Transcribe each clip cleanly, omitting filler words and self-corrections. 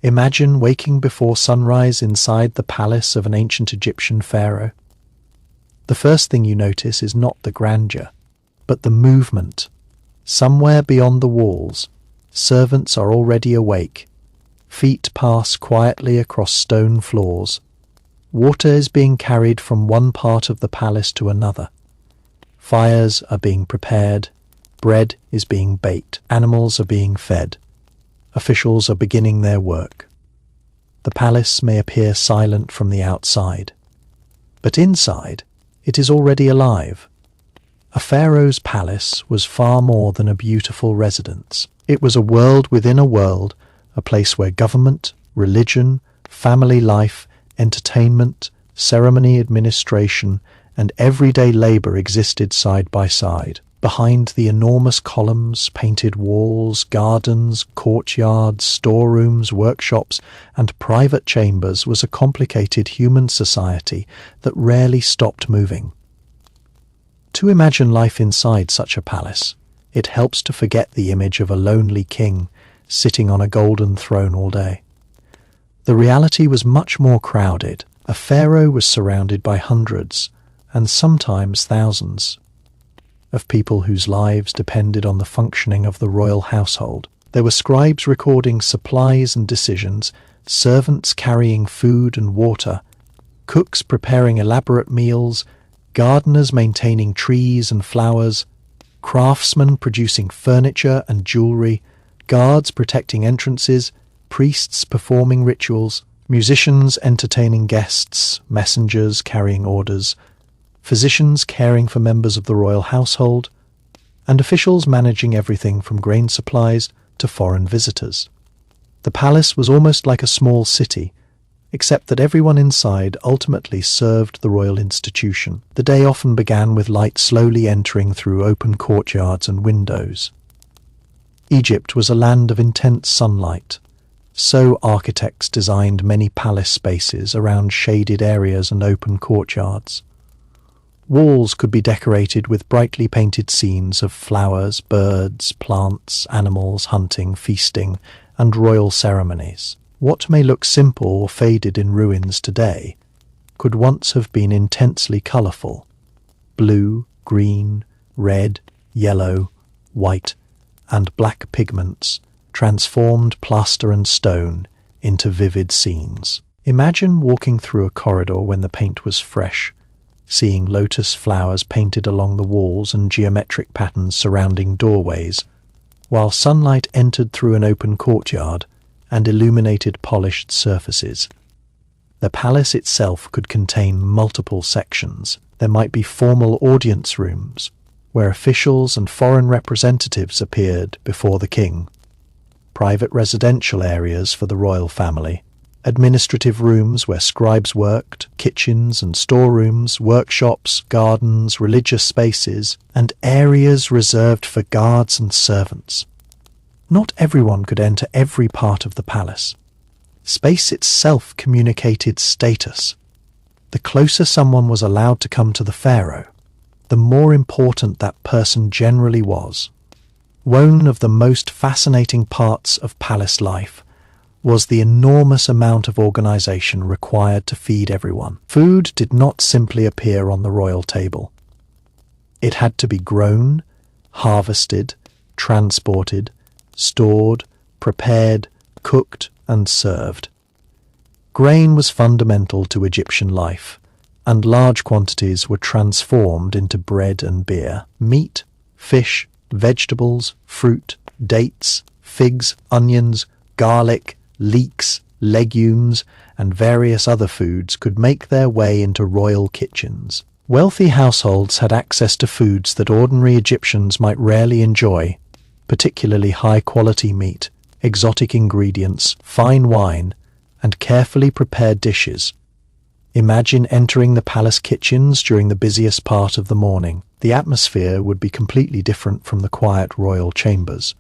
Imagine waking before sunrise inside the palace of an ancient Egyptian pharaoh. The first thing you notice is not the grandeur, but the movement. Somewhere beyond the walls, servants are already awake. Feet pass quietly across stone floors. Water is being carried from one part of the palace to another. Fires are being prepared. Bread is being baked. Animals are being fed. Officials are beginning their work. The palace may appear silent from the outside, but inside it is already alive. A pharaoh's palace was far more than a beautiful residence. It was a world within a world, a place where government, religion, family life, entertainment, ceremony administration, and everyday labor existed side by side. Behind the enormous columns, painted walls, gardens, courtyards, storerooms, workshops, and private chambers was a complicated human society that rarely stopped moving. To imagine life inside such a palace, it helps to forget the image of a lonely king sitting on a golden throne all day. The reality was much more crowded. A pharaoh was surrounded by hundreds, and sometimes thousands, of people whose lives depended on the functioning of the royal household. There were scribes recording supplies and decisions, servants carrying food and water, cooks preparing elaborate meals, gardeners maintaining trees and flowers, craftsmen producing furniture and jewelry, guards protecting entrances, priests performing rituals, musicians entertaining guests, messengers carrying orders, physicians caring for members of the royal household, and officials managing everything from grain supplies to foreign visitors. The palace was almost like a small city, except that everyone inside ultimately served the royal institution. The day often began with light slowly entering through open courtyards and windows. Egypt was a land of intense sunlight, so architects designed many palace spaces around shaded areas and open courtyards. Walls could be decorated with brightly painted scenes of flowers, birds, plants, animals, hunting, feasting, and royal ceremonies. What may look simple or faded in ruins today could once have been intensely colourful. Blue, green, red, yellow, white, and black pigments transformed plaster and stone into vivid scenes. Imagine walking through a corridor when the paint was fresh, seeing lotus flowers painted along the walls and geometric patterns surrounding doorways, while sunlight entered through an open courtyard and illuminated polished surfaces. The palace itself could contain multiple sections. There might be formal audience rooms, where officials and foreign representatives appeared before the king, private residential areas for the royal family, administrative rooms where scribes worked, kitchens and storerooms, workshops, gardens, religious spaces, and areas reserved for guards and servants. Not everyone could enter every part of the palace. Space itself communicated status. The closer someone was allowed to come to the pharaoh, the more important that person generally was. One of the most fascinating parts of palace life was the enormous amount of organization required to feed everyone. Food did not simply appear on the royal table. It had to be grown, harvested, transported, stored, prepared, cooked, and served. Grain was fundamental to Egyptian life, and large quantities were transformed into bread and beer. Meat, fish, vegetables, fruit, dates, figs, onions, garlic, leeks, legumes, and various other foods could make their way into royal kitchens. Wealthy households had access to foods that ordinary Egyptians might rarely enjoy, particularly high-quality meat, exotic ingredients, fine wine, and carefully prepared dishes. Imagine entering the palace kitchens during the busiest part of the morning. The atmosphere would be completely different from the quiet royal chambers.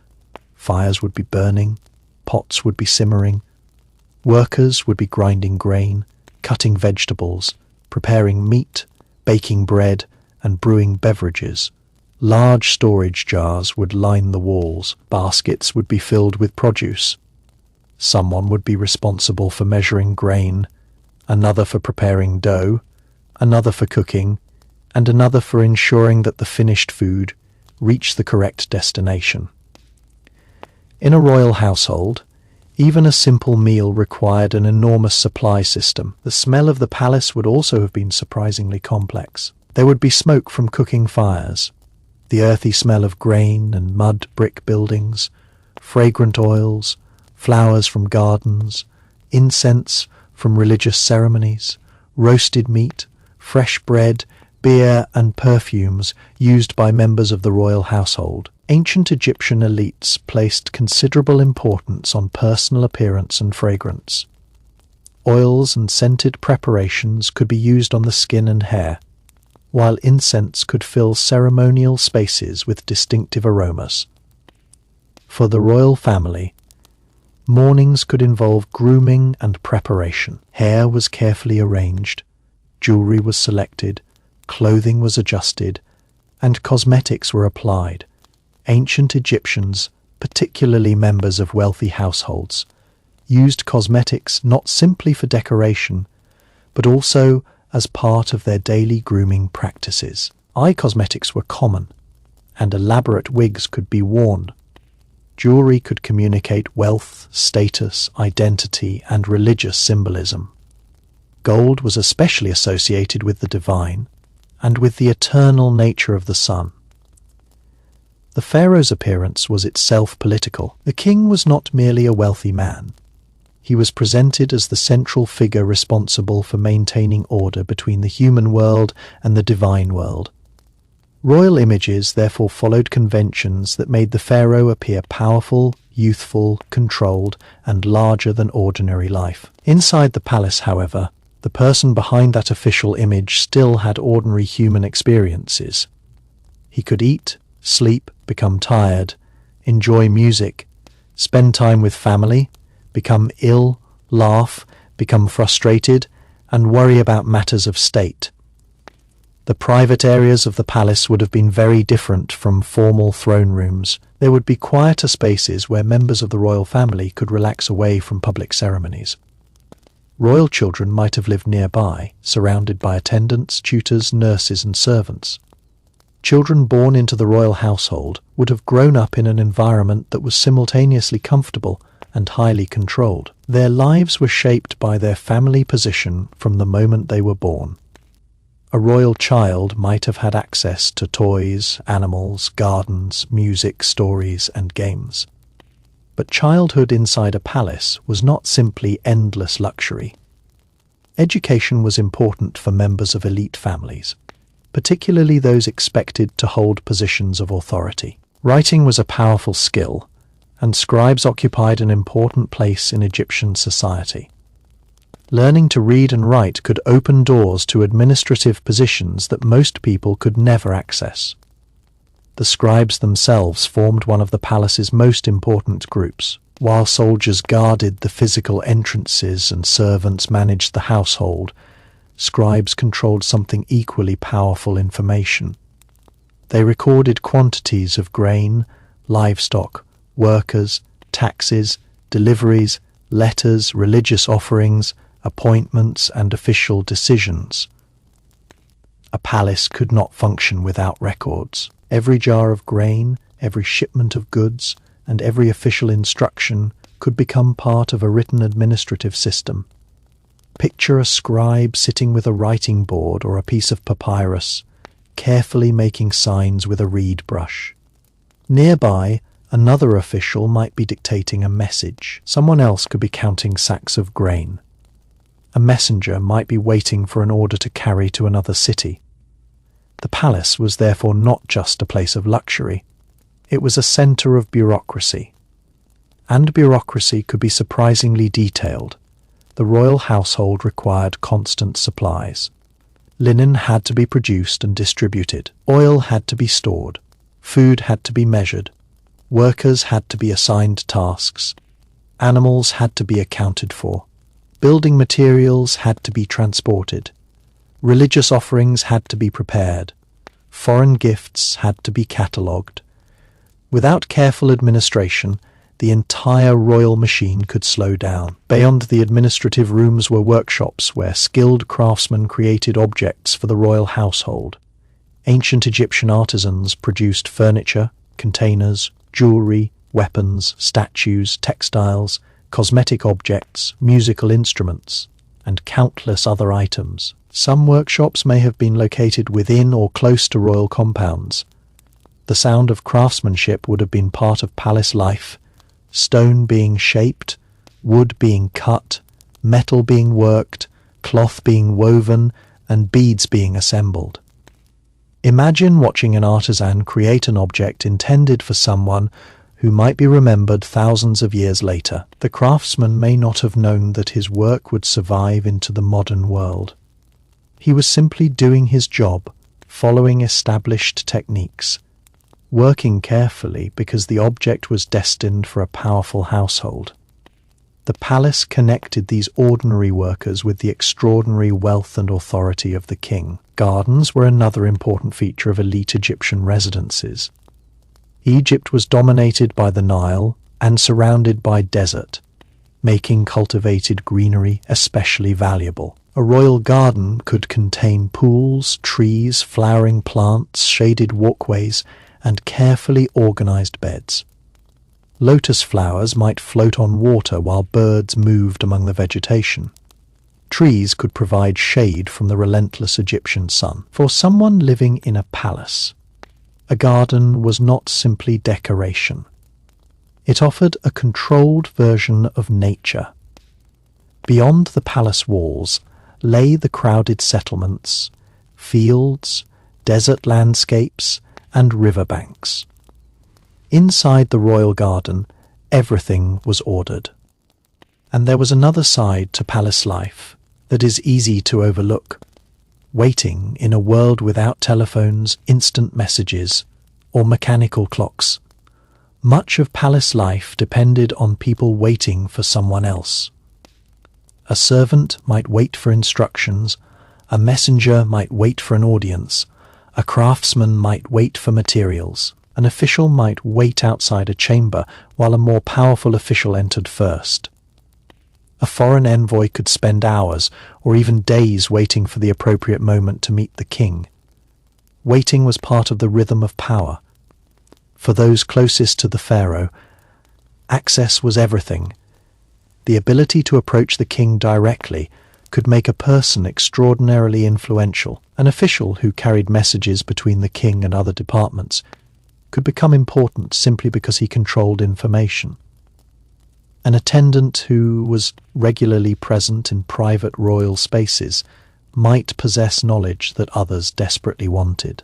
Fires would be burning, pots would be simmering, workers would be grinding grain, cutting vegetables, preparing meat, baking bread, and brewing beverages. Large storage jars would line the walls. Baskets would be filled with produce. Someone would be responsible for measuring grain, another for preparing dough, another for cooking, and another for ensuring that the finished food reached the correct destination. In a royal household, even a simple meal required an enormous supply system. The smell of the palace would also have been surprisingly complex. There would be smoke from cooking fires, the earthy smell of grain and mud brick buildings, fragrant oils, flowers from gardens, incense from religious ceremonies, roasted meat, fresh bread, beer and perfumes used by members of the royal household. Ancient Egyptian elites placed considerable importance on personal appearance and fragrance. Oils and scented preparations could be used on the skin and hair, while incense could fill ceremonial spaces with distinctive aromas. For the royal family, mornings could involve grooming and preparation. Hair was carefully arranged, jewelry was selected, clothing was adjusted, and cosmetics were applied. Ancient Egyptians, particularly members of wealthy households, used cosmetics not simply for decoration, but also as part of their daily grooming practices. Eye cosmetics were common, and elaborate wigs could be worn. Jewelry could communicate wealth, status, identity, and religious symbolism. Gold was especially associated with the divine and with the eternal nature of the sun. The pharaoh's appearance was itself political. The king was not merely a wealthy man. He was presented as the central figure responsible for maintaining order between the human world and the divine world. Royal images therefore followed conventions that made the pharaoh appear powerful, youthful, controlled, and larger than ordinary life. Inside the palace, however, the person behind that official image still had ordinary human experiences. He could eat, sleep, become tired, enjoy music, spend time with family, become ill, laugh, become frustrated, and worry about matters of state. The private areas of the palace would have been very different from formal throne rooms. There would be quieter spaces where members of the royal family could relax away from public ceremonies. Royal children might have lived nearby, surrounded by attendants, tutors, nurses, and servants. Children born into the royal household would have grown up in an environment that was simultaneously comfortable and highly controlled. Their lives were shaped by their family position from the moment they were born. A royal child might have had access to toys, animals, gardens, music, stories, and games. But childhood inside a palace was not simply endless luxury. Education was important for members of elite families, particularly those expected to hold positions of authority. Writing was a powerful skill, and scribes occupied an important place in Egyptian society. Learning to read and write could open doors to administrative positions that most people could never access. The scribes themselves formed one of the palace's most important groups. While soldiers guarded the physical entrances and servants managed the household, scribes controlled something equally powerful: information. They recorded quantities of grain, livestock, workers, taxes, deliveries, letters, religious offerings, appointments, and official decisions. A palace could not function without records. Every jar of grain, every shipment of goods, and every official instruction could become part of a written administrative system. Picture a scribe sitting with a writing board or a piece of papyrus, carefully making signs with a reed brush. Nearby, another official might be dictating a message. Someone else could be counting sacks of grain. A messenger might be waiting for an order to carry to another city. The palace was therefore not just a place of luxury. It was a center of bureaucracy. And bureaucracy could be surprisingly detailed. The royal household required constant supplies. Linen had to be produced and distributed. Oil had to be stored. Food had to be measured. Workers had to be assigned tasks. Animals had to be accounted for. Building materials had to be transported. Religious offerings had to be prepared. Foreign gifts had to be catalogued. Without careful administration, the entire royal machine could slow down. Beyond the administrative rooms were workshops where skilled craftsmen created objects for the royal household. Ancient Egyptian artisans produced furniture, containers, jewelry, weapons, statues, textiles, cosmetic objects, musical instruments, and countless other items. Some workshops may have been located within or close to royal compounds. The sound of craftsmanship would have been part of palace life, stone being shaped, wood being cut, metal being worked, cloth being woven, and beads being assembled. Imagine watching an artisan create an object intended for someone who might be remembered thousands of years later. The craftsman may not have known that his work would survive into the modern world. He was simply doing his job, following established techniques, working carefully because the object was destined for a powerful household. The palace connected these ordinary workers with the extraordinary wealth and authority of the king. Gardens were another important feature of elite Egyptian residences. Egypt was dominated by the Nile and surrounded by desert, making cultivated greenery especially valuable. A royal garden could contain pools, trees, flowering plants, shaded walkways, and carefully organized beds. Lotus flowers might float on water while birds moved among the vegetation. Trees could provide shade from the relentless Egyptian sun. For someone living in a palace, a garden was not simply decoration. It offered a controlled version of nature. Beyond the palace walls lay the crowded settlements, fields, desert landscapes, and riverbanks. Inside the royal garden, everything was ordered. And there was another side to palace life that is easy to overlook. Waiting in a world without telephones, instant messages, or mechanical clocks. Much of palace life depended on people waiting for someone else. A servant might wait for instructions, a messenger might wait for an audience, a craftsman might wait for materials, an official might wait outside a chamber while a more powerful official entered first. A foreign envoy could spend hours or even days waiting for the appropriate moment to meet the king. Waiting was part of the rhythm of power. For those closest to the pharaoh, access was everything. The ability to approach the king directly could make a person extraordinarily influential. An official who carried messages between the king and other departments could become important simply because he controlled information. An attendant who was regularly present in private royal spaces might possess knowledge that others desperately wanted.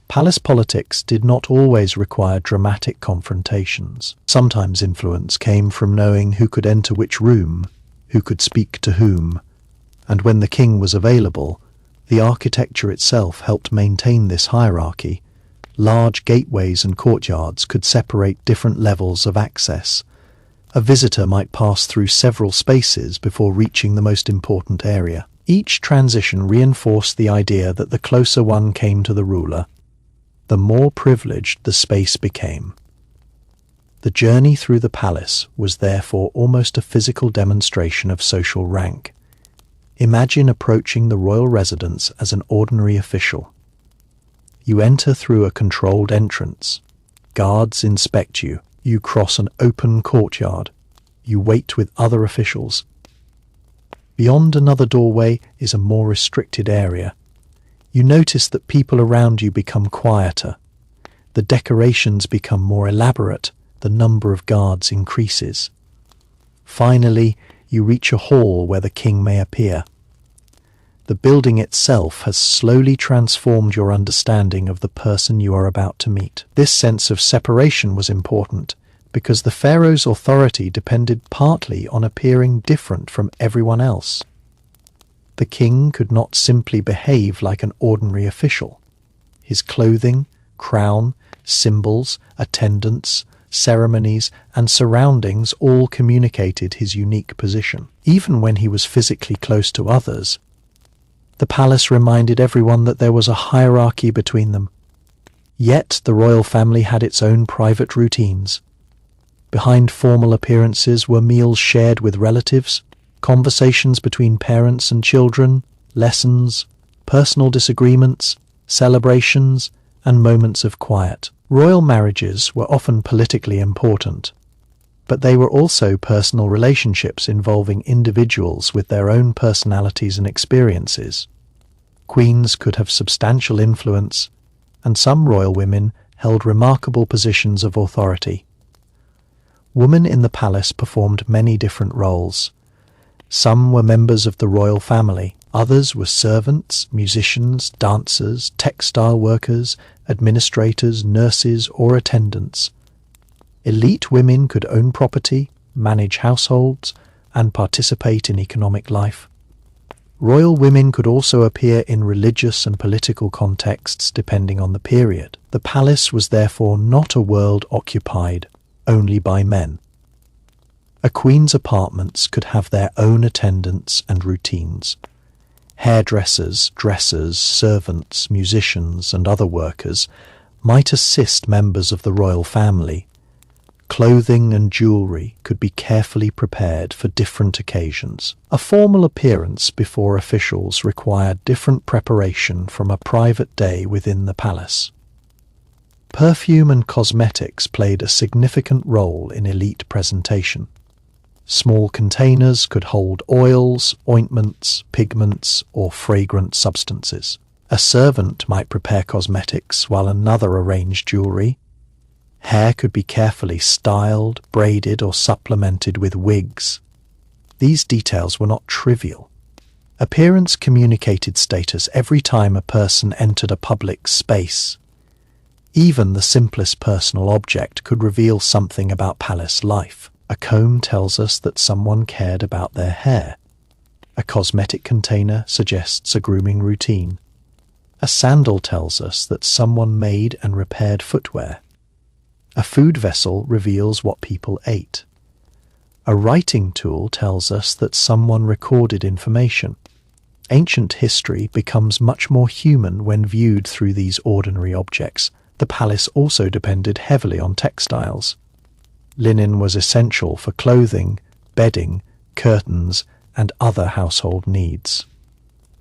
Palace politics did not always require dramatic confrontations. Sometimes influence came from knowing who could enter which room, who could speak to whom, and when the king was available, the architecture itself helped maintain this hierarchy. Large gateways and courtyards could separate different levels of access. A visitor might pass through several spaces before reaching the most important area. Each transition reinforced the idea that the closer one came to the ruler, the more privileged the space became. The journey through the palace was therefore almost a physical demonstration of social rank. Imagine approaching the royal residence as an ordinary official. You enter through a controlled entrance. Guards inspect you. You cross an open courtyard. You wait with other officials. Beyond another doorway is a more restricted area. You notice that people around you become quieter. The decorations become more elaborate. The number of guards increases. Finally, you reach a hall where the king may appear. The building itself has slowly transformed your understanding of the person you are about to meet. This sense of separation was important because the pharaoh's authority depended partly on appearing different from everyone else. The king could not simply behave like an ordinary official. His clothing, crown, symbols, attendants, ceremonies, and surroundings all communicated his unique position. Even when he was physically close to others, the palace reminded everyone that there was a hierarchy between them. Yet the royal family had its own private routines. Behind formal appearances were meals shared with relatives, conversations between parents and children, lessons, personal disagreements, celebrations, and moments of quiet. Royal marriages were often politically important, but they were also personal relationships involving individuals with their own personalities and experiences. Queens could have substantial influence, and some royal women held remarkable positions of authority. Women in the palace performed many different roles. Some were members of the royal family, others were servants, musicians, dancers, textile workers, administrators, nurses, or attendants. Elite women could own property, manage households, and participate in economic life. Royal women could also appear in religious and political contexts depending on the period. The palace was therefore not a world occupied only by men. A queen's apartments could have their own attendants and routines. Hairdressers, dressers, servants, musicians, and other workers might assist members of the royal family. Clothing and jewellery could be carefully prepared for different occasions. A formal appearance before officials required different preparation from a private day within the palace. Perfume and cosmetics played a significant role in elite presentation. Small containers could hold oils, ointments, pigments, or fragrant substances. A servant might prepare cosmetics while another arranged jewellery. Hair could be carefully styled, braided, or supplemented with wigs. These details were not trivial. Appearance communicated status every time a person entered a public space. Even the simplest personal object could reveal something about palace life. A comb tells us that someone cared about their hair. A cosmetic container suggests a grooming routine. A sandal tells us that someone made and repaired footwear. A food vessel reveals what people ate. A writing tool tells us that someone recorded information. Ancient history becomes much more human when viewed through these ordinary objects. The palace also depended heavily on textiles. Linen was essential for clothing, bedding, curtains, and other household needs.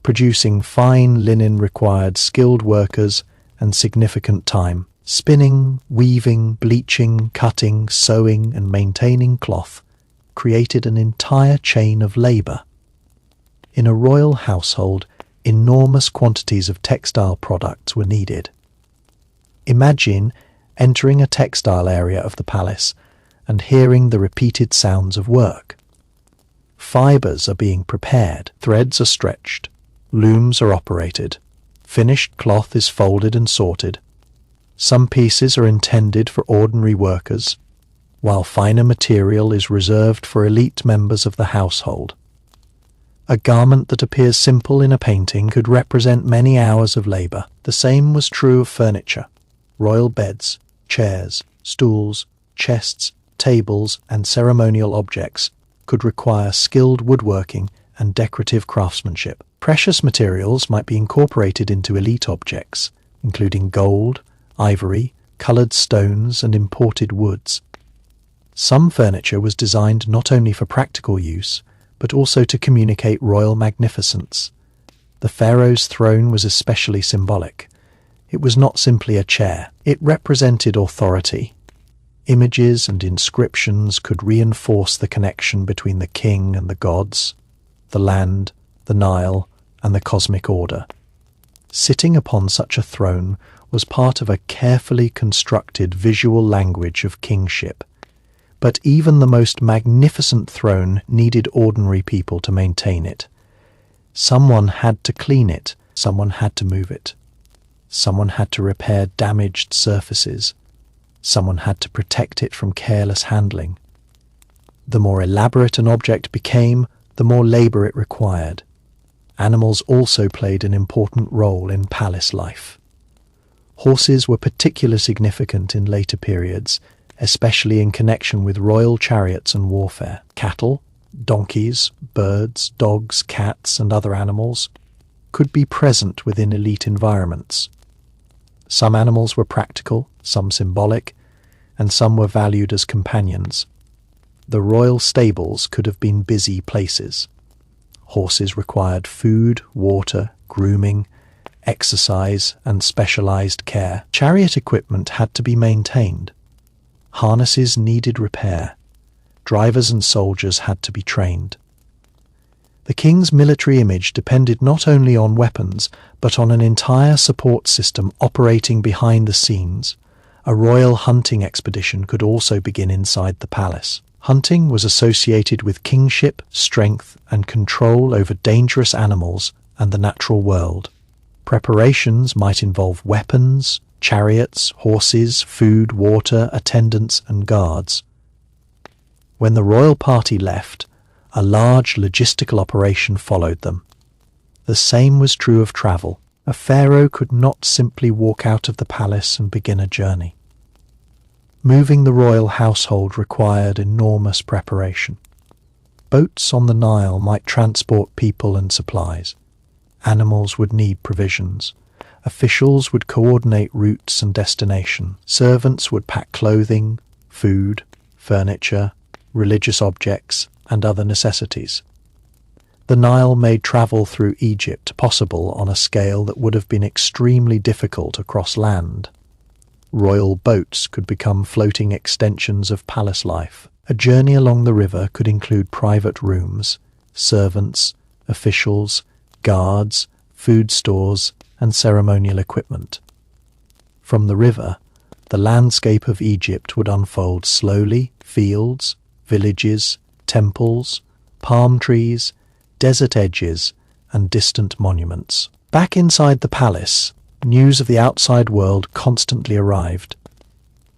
Producing fine linen required skilled workers and significant time. Spinning, weaving, bleaching, cutting, sewing, and maintaining cloth created an entire chain of labour. In a royal household, enormous quantities of textile products were needed. Imagine entering a textile area of the palace and hearing the repeated sounds of work. Fibres are being prepared, threads are stretched, looms are operated, finished cloth is folded and sorted. Some pieces are intended for ordinary workers, while finer material is reserved for elite members of the household. A garment that appears simple in a painting could represent many hours of labour. The same was true of furniture. Royal beds, chairs, stools, chests, tables, and ceremonial objects could require skilled woodworking and decorative craftsmanship. Precious materials might be incorporated into elite objects, including gold, ivory, coloured stones, and imported woods. Some furniture was designed not only for practical use, but also to communicate royal magnificence. The pharaoh's throne was especially symbolic. It was not simply a chair. It represented authority. Images and inscriptions could reinforce the connection between the king and the gods, the land, the Nile, and the cosmic order. Sitting upon such a throne was part of a carefully constructed visual language of kingship. But even the most magnificent throne needed ordinary people to maintain it. Someone had to clean it, someone had to move it. Someone had to repair damaged surfaces. Someone had to protect it from careless handling. The more elaborate an object became, the more labour it required. Animals also played an important role in palace life. Horses were particularly significant in later periods, especially in connection with royal chariots and warfare. Cattle, donkeys, birds, dogs, cats, and other animals could be present within elite environments. Some animals were practical, some symbolic, and some were valued as companions. The royal stables could have been busy places. Horses required food, water, grooming, exercise, and specialized care. Chariot equipment had to be maintained. Harnesses needed repair. Drivers and soldiers had to be trained. The king's military image depended not only on weapons, but on an entire support system operating behind the scenes. A royal hunting expedition could also begin inside the palace. Hunting was associated with kingship, strength, and control over dangerous animals and the natural world. Preparations might involve weapons, chariots, horses, food, water, attendants, and guards. When the royal party left, a large logistical operation followed them. The same was true of travel. A pharaoh could not simply walk out of the palace and begin a journey. Moving the royal household required enormous preparation. Boats on the Nile might transport people and supplies. Animals would need provisions. Officials would coordinate routes and destination. Servants would pack clothing, food, furniture, religious objects, and other necessities. The Nile made travel through Egypt possible on a scale that would have been extremely difficult across land. Royal boats could become floating extensions of palace life. A journey along the river could include private rooms, servants, officials, guards, food stores, and ceremonial equipment. From the river, the landscape of Egypt would unfold slowly: fields, villages, temples, palm trees, desert edges, and distant monuments. Back inside the palace, news of the outside world constantly arrived.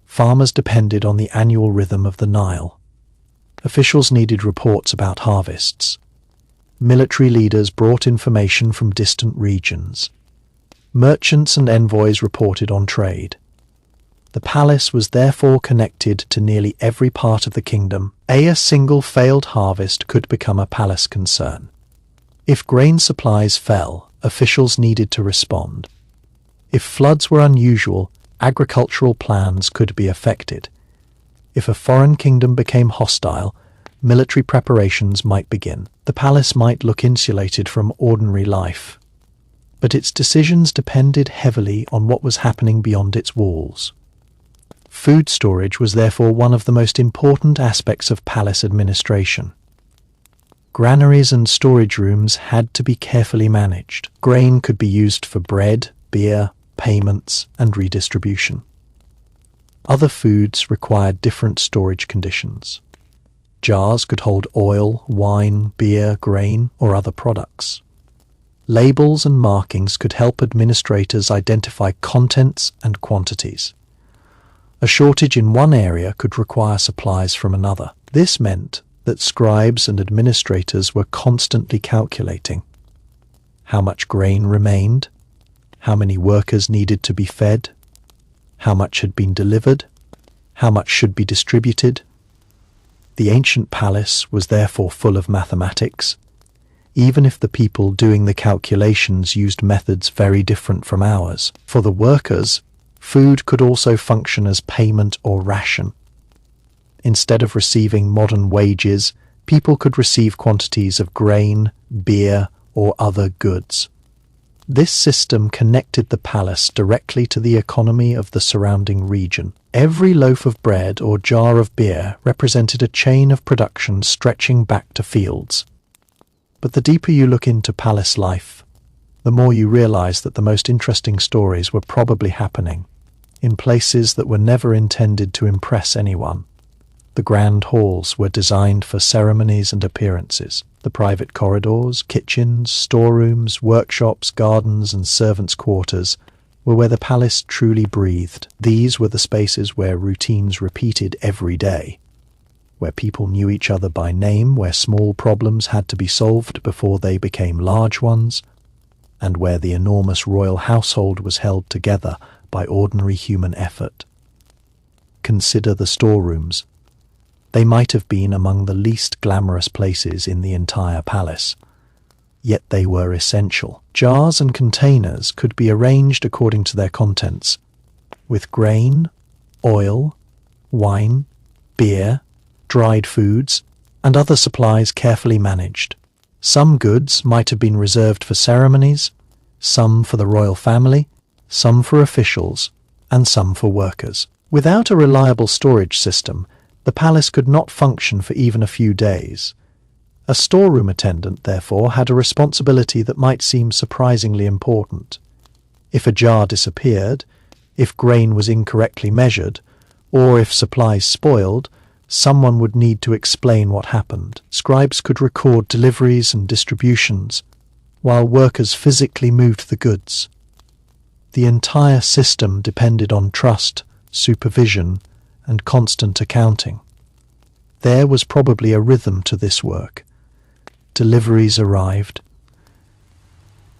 Farmers depended on the annual rhythm of the Nile. Officials needed reports about harvests. Military leaders brought information from distant regions. Merchants and envoys reported on trade. The palace was therefore connected to nearly every part of the kingdom. A single failed harvest could become a palace concern. If grain supplies fell, officials needed to respond. If floods were unusual, agricultural plans could be affected. If a foreign kingdom became hostile, military preparations might begin. The palace might look insulated from ordinary life, but its decisions depended heavily on what was happening beyond its walls. Food storage was therefore one of the most important aspects of palace administration. Granaries and storage rooms had to be carefully managed. Grain could be used for bread, beer, payments, and redistribution. Other foods required different storage conditions. Jars could hold oil, wine, beer, grain, or other products. Labels and markings could help administrators identify contents and quantities. A shortage in one area could require supplies from another. This meant that scribes and administrators were constantly calculating how much grain remained, how many workers needed to be fed, how much had been delivered, how much should be distributed. The ancient palace was therefore full of mathematics, even if the people doing the calculations used methods very different from ours. For the workers, food could also function as payment or ration. Instead of receiving modern wages, people could receive quantities of grain, beer, or other goods. This system connected the palace directly to the economy of the surrounding region. Every loaf of bread or jar of beer represented a chain of production stretching back to fields. But the deeper you look into palace life, the more you realize that the most interesting stories were probably happening in places that were never intended to impress anyone. The grand halls were designed for ceremonies and appearances. The private corridors, kitchens, storerooms, workshops, gardens, and servants' quarters were where the palace truly breathed. These were the spaces where routines repeated every day, where people knew each other by name, where small problems had to be solved before they became large ones, and where the enormous royal household was held together by ordinary human effort. Consider the storerooms. They might have been among the least glamorous places in the entire palace, yet they were essential. Jars and containers could be arranged according to their contents, with grain, oil, wine, beer, dried foods, and other supplies carefully managed. Some goods might have been reserved for ceremonies, some for the royal family, some for officials, and some for workers. Without a reliable storage system, the palace could not function for even a few days. A storeroom attendant, therefore, had a responsibility that might seem surprisingly important. If a jar disappeared, if grain was incorrectly measured, or if supplies spoiled, someone would need to explain what happened. Scribes could record deliveries and distributions, while workers physically moved the goods. The entire system depended on trust, supervision, and constant accounting. There was probably a rhythm to this work. Deliveries arrived.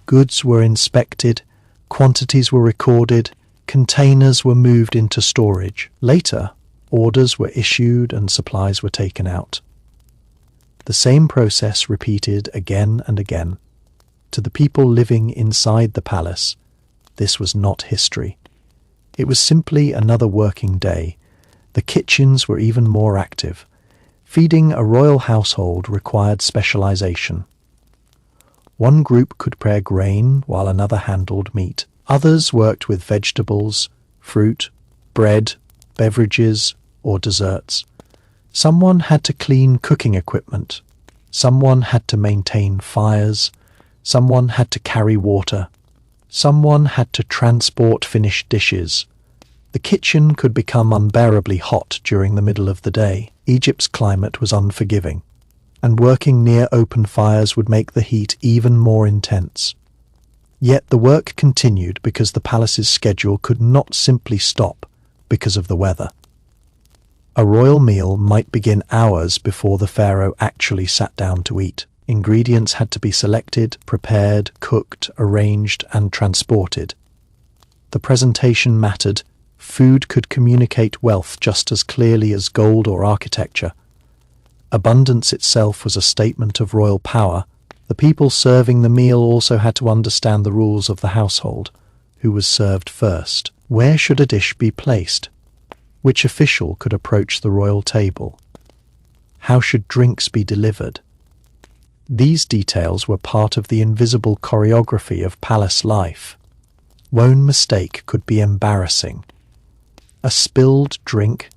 Goods were inspected, quantities were recorded, containers were moved into storage. Later, orders were issued and supplies were taken out. The same process repeated again and again. To the people living inside the palace, this was not history. It was simply another working day. The kitchens were even more active. Feeding a royal household required specialization. One group could prepare grain while another handled meat. Others worked with vegetables, fruit, bread, beverages, or desserts. Someone had to clean cooking equipment. Someone had to maintain fires. Someone had to carry water. Someone had to transport finished dishes. The kitchen could become unbearably hot during the middle of the day. Egypt's climate was unforgiving, and working near open fires would make the heat even more intense. Yet the work continued because the palace's schedule could not simply stop because of the weather. A royal meal might begin hours before the pharaoh actually sat down to eat. Ingredients had to be selected, prepared, cooked, arranged, and transported. The presentation mattered. Food could communicate wealth just as clearly as gold or architecture. Abundance itself was a statement of royal power. The people serving the meal also had to understand the rules of the household. Who was served first? Where should a dish be placed? Which official could approach the royal table? How should drinks be delivered? These details were part of the invisible choreography of palace life. One mistake could be embarrassing. A spilled drink,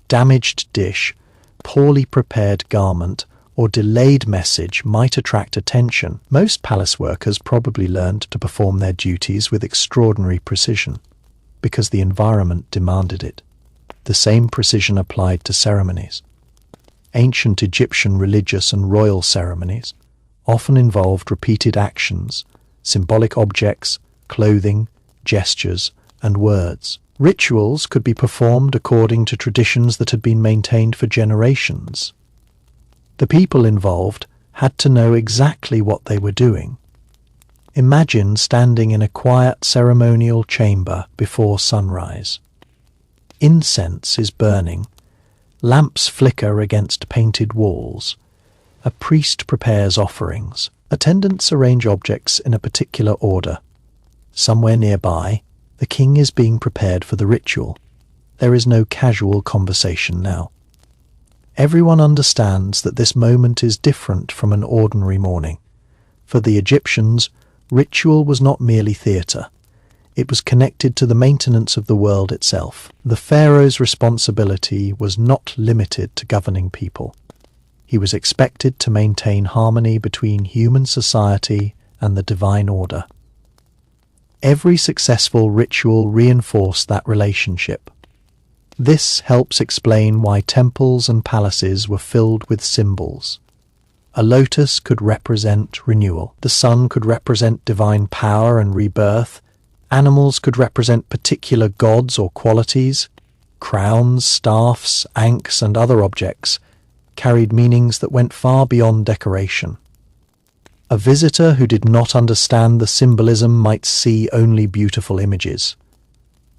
damaged dish, poorly prepared garment, or delayed message might attract attention. Most palace workers probably learned to perform their duties with extraordinary precision, because the environment demanded it. The same precision applied to ceremonies. Ancient Egyptian religious and royal ceremonies often involved repeated actions, symbolic objects, clothing, gestures, and words. Rituals could be performed according to traditions that had been maintained for generations. The people involved had to know exactly what they were doing. Imagine standing in a quiet ceremonial chamber before sunrise. Incense is burning. Lamps flicker against painted walls. A priest prepares offerings. Attendants arrange objects in a particular order. Somewhere nearby, the king is being prepared for the ritual. There is no casual conversation now. Everyone understands that this moment is different from an ordinary morning. For the Egyptians, ritual was not merely theatre. It was connected to the maintenance of the world itself. The pharaoh's responsibility was not limited to governing people. He was expected to maintain harmony between human society and the divine order. Every successful ritual reinforced that relationship. This helps explain why temples and palaces were filled with symbols. A lotus could represent renewal. The sun could represent divine power and rebirth. Animals could represent particular gods or qualities. Crowns, staffs, ankhs, and other objects carried meanings that went far beyond decoration. A visitor who did not understand the symbolism might see only beautiful images.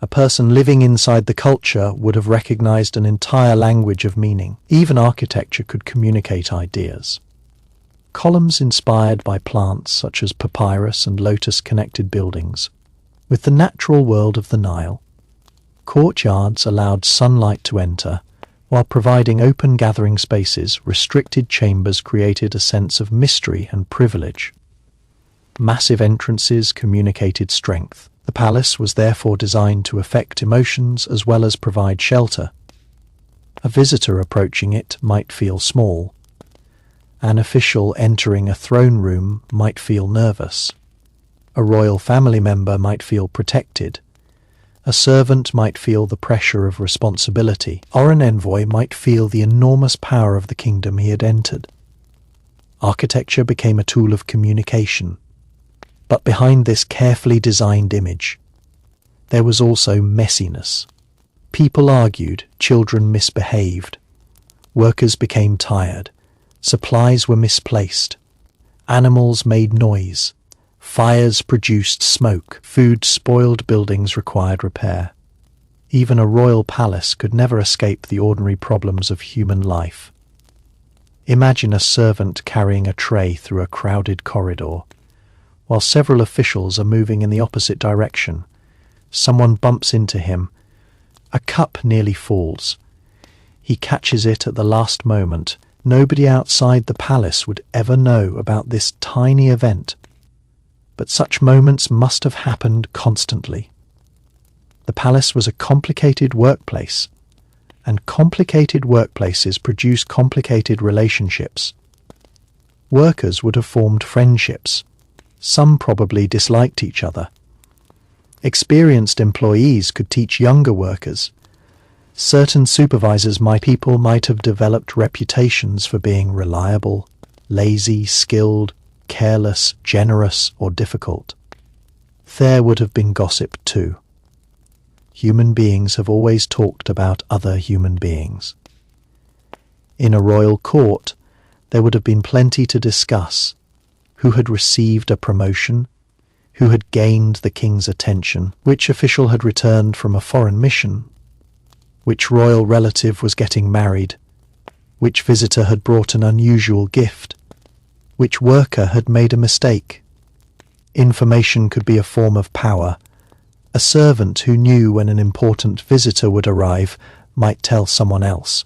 A person living inside the culture would have recognized an entire language of meaning. Even architecture could communicate ideas. Columns inspired by plants such as papyrus and lotus connected buildings with the natural world of the Nile. Courtyards allowed sunlight to enter, while providing open gathering spaces. Restricted chambers created a sense of mystery and privilege. Massive entrances communicated strength. The palace was therefore designed to affect emotions as well as provide shelter. A visitor approaching it might feel small. An official entering a throne room might feel nervous. A royal family member might feel protected. A servant might feel the pressure of responsibility, or an envoy might feel the enormous power of the kingdom he had entered. Architecture became a tool of communication. But behind this carefully designed image, there was also messiness. People argued, children misbehaved, workers became tired, supplies were misplaced, animals made noise, fires produced smoke, food spoiled, buildings required repair. Even a royal palace could never escape the ordinary problems of human life. Imagine a servant carrying a tray through a crowded corridor. While several officials are moving in the opposite direction, someone bumps into him. A cup nearly falls. He catches it at the last moment. Nobody outside the palace would ever know about this tiny event. But such moments must have happened constantly. The palace was a complicated workplace, and complicated workplaces produce complicated relationships. Workers would have formed friendships. Some probably disliked each other. Experienced employees could teach younger workers. Certain supervisors might have developed reputations for being reliable, lazy, skilled, careless, generous, or difficult. There would have been gossip too. Human beings have always talked about other human beings. In a royal court, there would have been plenty to discuss. Who had received a promotion? Who had gained the king's attention? Which official had returned from a foreign mission? Which royal relative was getting married? Which visitor had brought an unusual gift? Which worker had made a mistake? Information could be a form of power. A servant who knew when an important visitor would arrive might tell someone else.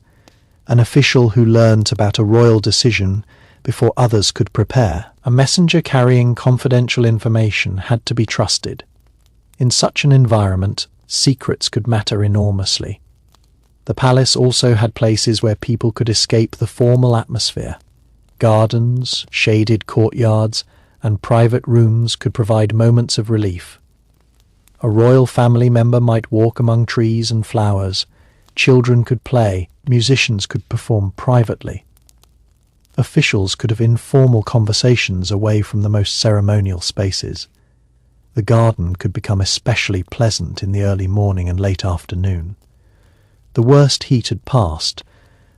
An official who learned about a royal decision before others could prepare. A messenger carrying confidential information had to be trusted. In such an environment, secrets could matter enormously. The palace also had places where people could escape the formal atmosphere. Gardens, shaded courtyards, and private rooms could provide moments of relief. A royal family member might walk among trees and flowers. Children could play. Musicians could perform privately. Officials could have informal conversations away from the most ceremonial spaces. The garden could become especially pleasant in the early morning and late afternoon. The worst heat had passed.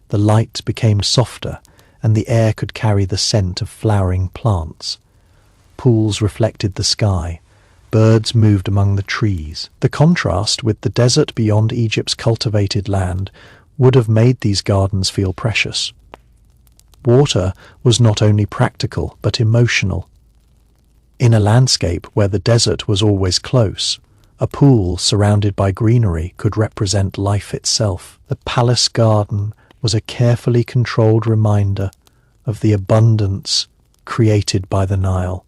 The light became softer, and the air could carry the scent of flowering plants. Pools reflected the sky. Birds moved among the trees. The contrast with the desert beyond Egypt's cultivated land would have made these gardens feel precious. Water was not only practical but emotional. In a landscape where the desert was always close, a pool surrounded by greenery could represent life itself. The palace garden was a carefully controlled reminder of the abundance created by the Nile.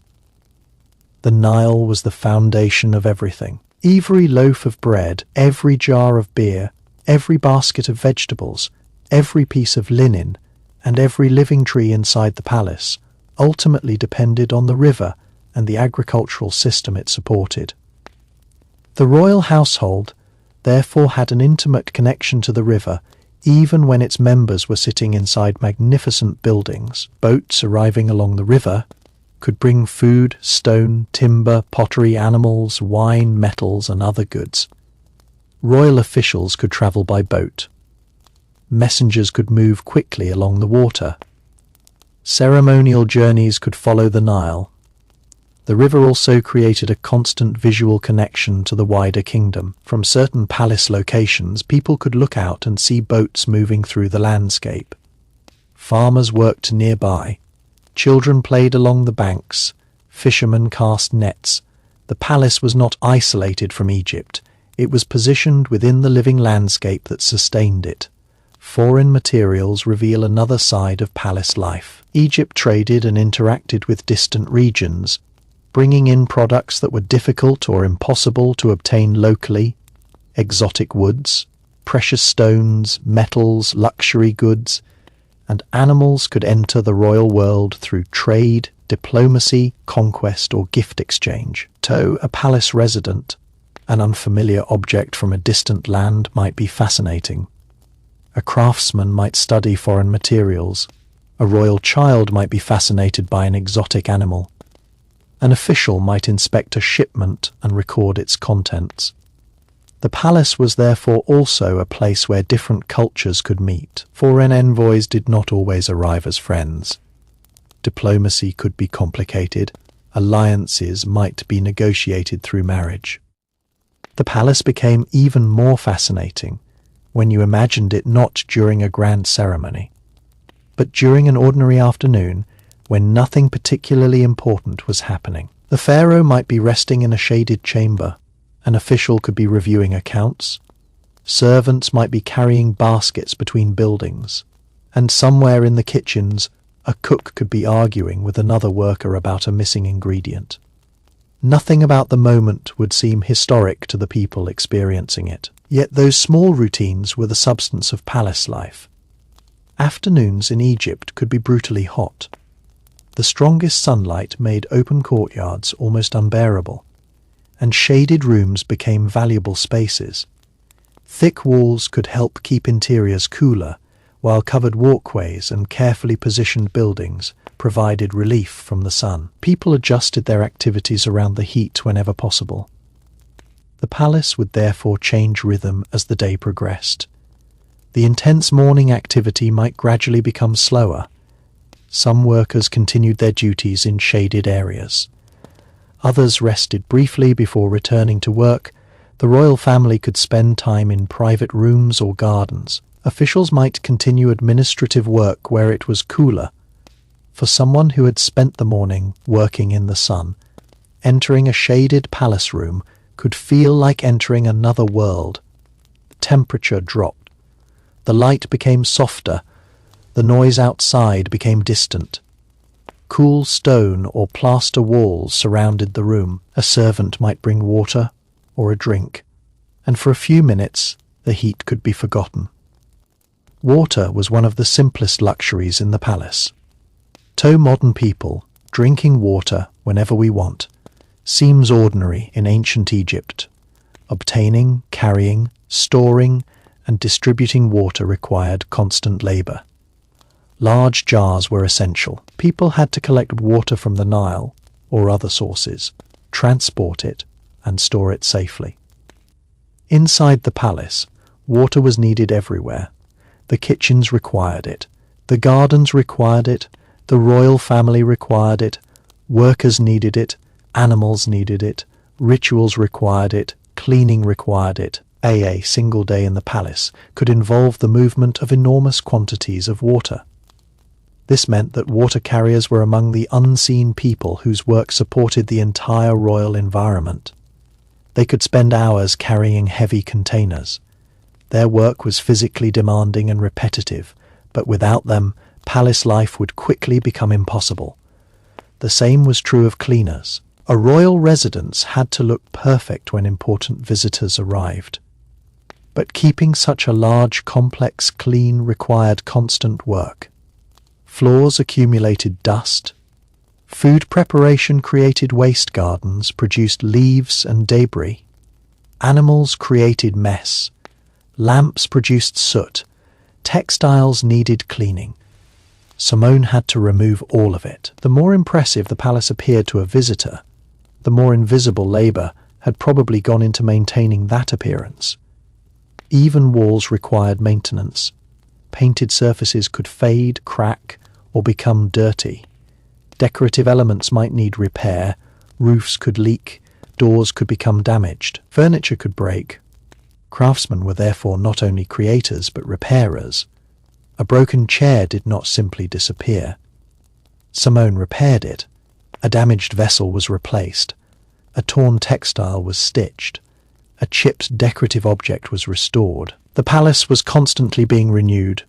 The Nile was the foundation of everything. Every loaf of bread, every jar of beer, every basket of vegetables, every piece of linen, and every living tree inside the palace ultimately depended on the river and the agricultural system it supported. The royal household therefore had an intimate connection to the river, even when its members were sitting inside magnificent buildings. Boats arriving along the river could bring food, stone, timber, pottery, animals, wine, metals, and other goods. Royal officials could travel by boat. Messengers could move quickly along the water. Ceremonial journeys could follow the Nile. The river also created a constant visual connection to the wider kingdom. From certain palace locations, people could look out and see boats moving through the landscape. Farmers worked nearby. Children played along the banks. Fishermen cast nets. The palace was not isolated from Egypt. It was positioned within the living landscape that sustained it. Foreign materials reveal another side of palace life. Egypt traded and interacted with distant regions, bringing in products that were difficult or impossible to obtain locally: exotic woods, precious stones, metals, luxury goods, and animals could enter the royal world through trade, diplomacy, conquest, or gift exchange. To a palace resident, an unfamiliar object from a distant land might be fascinating. A craftsman might study foreign materials. A royal child might be fascinated by an exotic animal. An official might inspect a shipment and record its contents. The palace was therefore also a place where different cultures could meet. Foreign envoys did not always arrive as friends. Diplomacy could be complicated. Alliances might be negotiated through marriage. The palace became even more fascinating when you imagined it not during a grand ceremony, but during an ordinary afternoon when nothing particularly important was happening. The pharaoh might be resting in a shaded chamber. An official could be reviewing accounts. Servants might be carrying baskets between buildings. And somewhere in the kitchens, a cook could be arguing with another worker about a missing ingredient. Nothing about the moment would seem historic to the people experiencing it. Yet those small routines were the substance of palace life. Afternoons in Egypt could be brutally hot. The strongest sunlight made open courtyards almost unbearable, and shaded rooms became valuable spaces. Thick walls could help keep interiors cooler, while covered walkways and carefully positioned buildings provided relief from the sun. People adjusted their activities around the heat whenever possible. The palace would therefore change rhythm as the day progressed. The intense morning activity might gradually become slower. Some workers continued their duties in shaded areas. Others rested briefly before returning to work. The royal family could spend time in private rooms or gardens. Officials might continue administrative work where it was cooler. For someone who had spent the morning working in the sun, entering a shaded palace room could feel like entering another world. The temperature dropped. The light became softer. The noise outside became distant. Cool stone or plaster walls surrounded the room. A servant might bring water or a drink, and for a few minutes the heat could be forgotten. Water was one of the simplest luxuries in the palace. To modern people, drinking water whenever we want seems ordinary in ancient Egypt. Obtaining, carrying, storing, and distributing water required constant labor. Large jars were essential. People had to collect water from the Nile or other sources, transport it, and store it safely. Inside the palace, water was needed everywhere. The kitchens required it. The gardens required it. The royal family required it. Workers needed it. Animals needed it. Rituals required it. Cleaning required it. A single day in the palace could involve the movement of enormous quantities of water. This meant that water carriers were among the unseen people whose work supported the entire royal environment. They could spend hours carrying heavy containers. Their work was physically demanding and repetitive, but without them, palace life would quickly become impossible. The same was true of cleaners. A royal residence had to look perfect when important visitors arrived. But keeping such a large, complex clean required constant work. Floors accumulated dust. Food preparation created waste gardens, produced leaves and debris. Animals created mess. Lamps produced soot. Textiles needed cleaning. Simone had to remove all of it. The more impressive the palace appeared to a visitor, the more invisible labor had probably gone into maintaining that appearance. Even walls required maintenance. Painted surfaces could fade, crack, or become dirty. Decorative elements might need repair. Roofs could leak. Doors could become damaged. Furniture could break. Craftsmen were therefore not only creators but repairers. A broken chair did not simply disappear. Simone repaired it. A damaged vessel was replaced. A torn textile was stitched. a chipped decorative object was restored. The palace was constantly being renewed.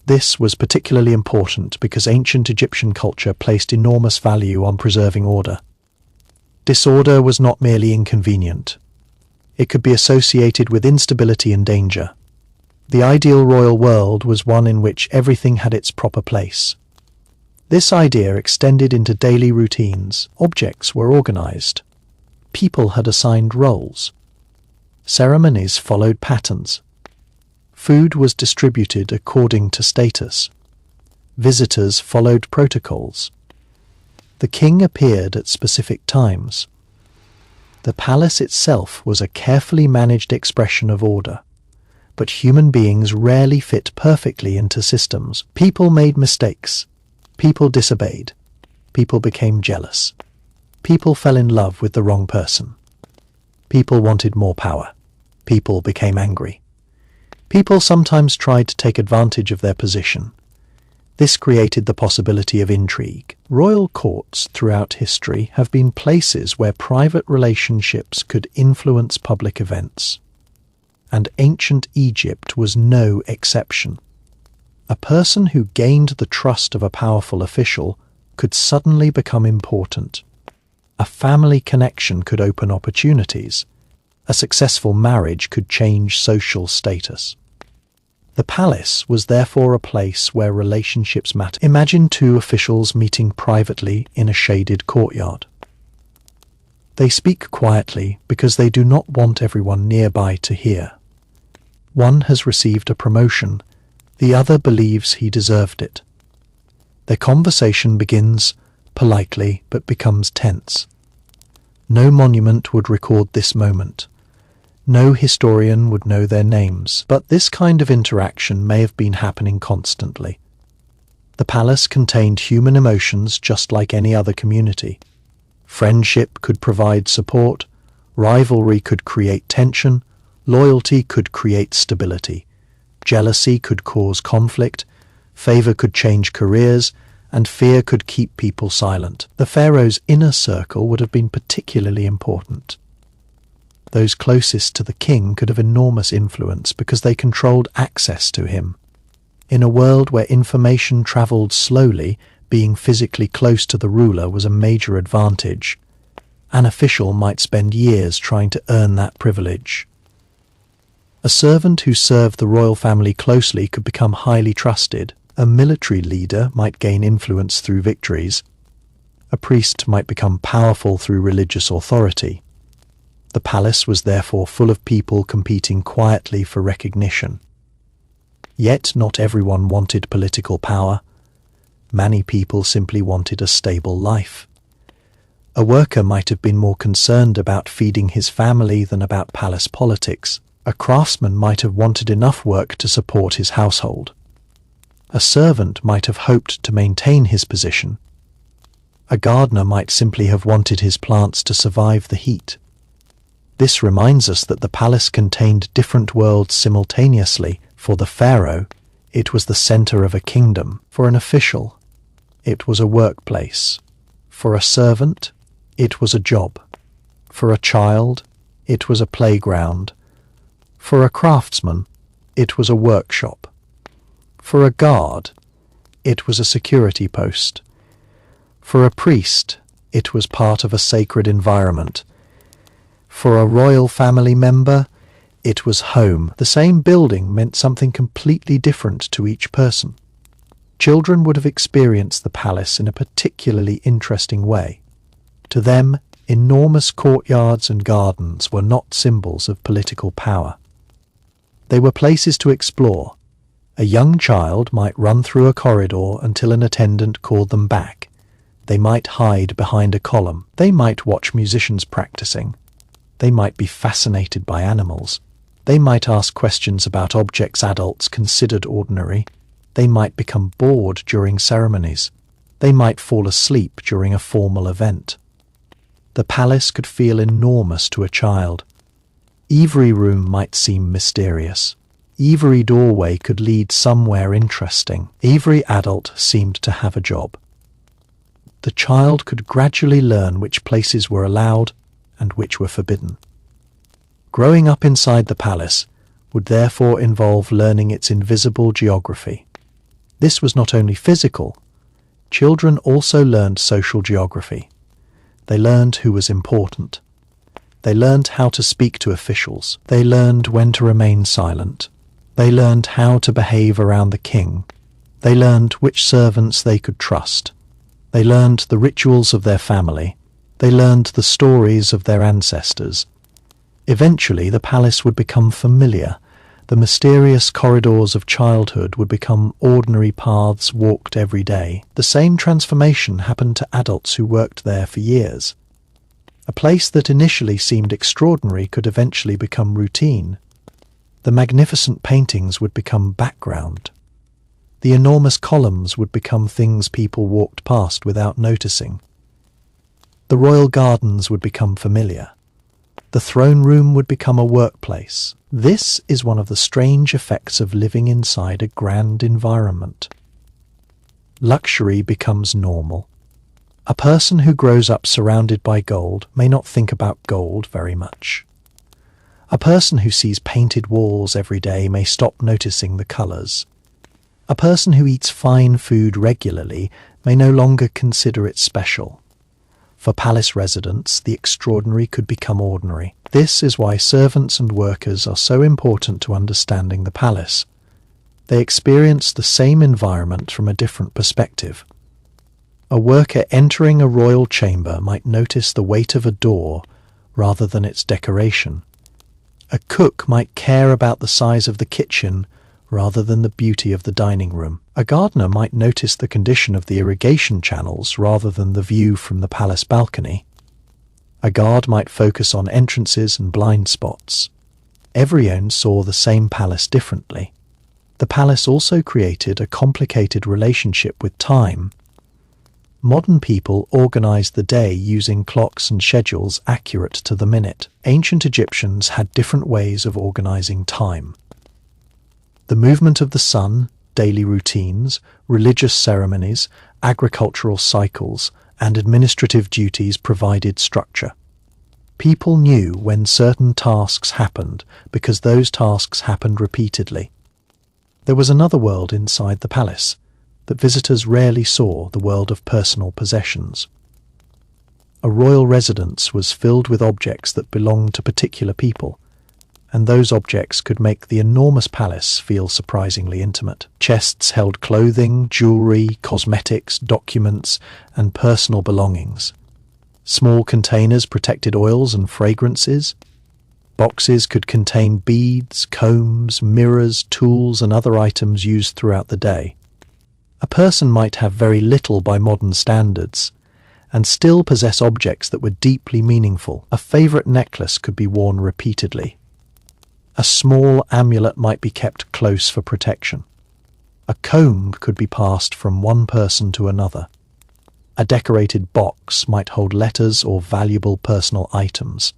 This was particularly important because ancient Egyptian culture placed enormous value on preserving order. Disorder was not merely inconvenient. It could be associated with instability and danger. The ideal royal world was one in which everything had its proper place. This idea extended into daily routines. Objects were organized. People had assigned roles. Ceremonies followed patterns. Food was distributed according to status. Visitors followed protocols. The king appeared at specific times. The palace itself was a carefully managed expression of order. But human beings rarely fit perfectly into systems. People made mistakes. People disobeyed. People became jealous. People fell in love with the wrong person. People wanted more power. People became angry. People sometimes tried to take advantage of their position. This created the possibility of intrigue. Royal courts throughout history have been places where private relationships could influence public events. And ancient Egypt was no exception. A person who gained the trust of a powerful official could suddenly become important. A family connection could open opportunities. A successful marriage could change social status. The palace was therefore a place where relationships mattered. Imagine two officials meeting privately in a shaded courtyard. They speak quietly because they do not want everyone nearby to hear. One has received a promotion. The other believes he deserved it. Their conversation begins politely but becomes tense. No monument would record this moment. No historian would know their names, but this kind of interaction may have been happening constantly. The palace contained human emotions just like any other community. Friendship could provide support, rivalry could create tension, loyalty could create stability, jealousy could cause conflict, favor could change careers, and fear could keep people silent. The pharaoh's inner circle would have been particularly important. Those closest to the king could have enormous influence because they controlled access to him. In a world where information traveled slowly, being physically close to the ruler was a major advantage. An official might spend years trying to earn that privilege. A servant who served the royal family closely could become highly trusted. A military leader might gain influence through victories. A priest might become powerful through religious authority. The palace was therefore full of people competing quietly for recognition. Yet not everyone wanted political power. Many people simply wanted a stable life. A worker might have been more concerned about feeding his family than about palace politics. A craftsman might have wanted enough work to support his household. A servant might have hoped to maintain his position. A gardener might simply have wanted his plants to survive the heat. This reminds us that the palace contained different worlds simultaneously. For the pharaoh, it was the center of a kingdom. For an official, it was a workplace. For a servant, it was a job. For a child, it was a playground. For a craftsman, it was a workshop. For a guard, it was a security post. For a priest, it was part of a sacred environment. For a royal family member, it was home. The same building meant something completely different to each person. Children would have experienced the palace in a particularly interesting way. To them, enormous courtyards and gardens were not symbols of political power. They were places to explore. A young child might run through a corridor until an attendant called them back. They might hide behind a column. They might watch musicians practicing. They might be fascinated by animals. They might ask questions about objects adults considered ordinary. They might become bored during ceremonies. They might fall asleep during a formal event. The palace could feel enormous to a child. Every room might seem mysterious. Every doorway could lead somewhere interesting. Every adult seemed to have a job. The child could gradually learn which places were allowed and which were forbidden. Growing up inside the palace would therefore involve learning its invisible geography. This was not only physical. Children also learned social geography. They learned who was important. They learned how to speak to officials. They learned when to remain silent. They learned how to behave around the king. They learned which servants they could trust. They learned the rituals of their family. They learned the stories of their ancestors. Eventually, the palace would become familiar. The mysterious corridors of childhood would become ordinary paths walked every day. The same transformation happened to adults who worked there for years. A place that initially seemed extraordinary could eventually become routine. The magnificent paintings would become background. The enormous columns would become things people walked past without noticing. The royal gardens would become familiar. The throne room would become a workplace. This is one of the strange effects of living inside a grand environment. Luxury becomes normal. A person who grows up surrounded by gold may not think about gold very much. A person who sees painted walls every day may stop noticing the colours. A person who eats fine food regularly may no longer consider it special. For palace residents, the extraordinary could become ordinary. This is why servants and workers are so important to understanding the palace. They experience the same environment from a different perspective. A worker entering a royal chamber might notice the weight of a door rather than its decoration. A cook might care about the size of the kitchen rather than the beauty of the dining room. A gardener might notice the condition of the irrigation channels rather than the view from the palace balcony. A guard might focus on entrances and blind spots. Everyone saw the same palace differently. The palace also created a complicated relationship with time. Modern people organized the day using clocks and schedules accurate to the minute. Ancient Egyptians had different ways of organizing time. The movement of the sun, daily routines, religious ceremonies, agricultural cycles, and administrative duties provided structure. People knew when certain tasks happened because those tasks happened repeatedly. There was another world inside the palace that visitors rarely saw, the world of personal possessions. A royal residence was filled with objects that belonged to particular people, and those objects could make the enormous palace feel surprisingly intimate. Chests held clothing, jewelry, cosmetics, documents, and personal belongings. Small containers protected oils and fragrances. Boxes could contain beads, combs, mirrors, tools, and other items used throughout the day. A person might have very little by modern standards, and still possess objects that were deeply meaningful. A favorite necklace could be worn repeatedly. A small amulet might be kept close for protection. A comb could be passed from one person to another. A decorated box might hold letters or valuable personal items.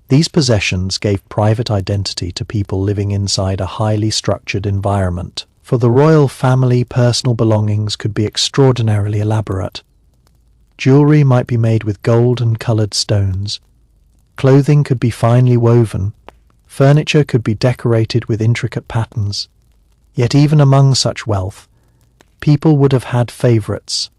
These possessions gave private identity to people living inside a highly structured environment. For the royal family, personal belongings could be extraordinarily elaborate. Jewelry might be made with gold and coloured stones. Clothing could be finely woven. Furniture could be decorated with intricate patterns. Yet even among such wealth, people would have had favourites.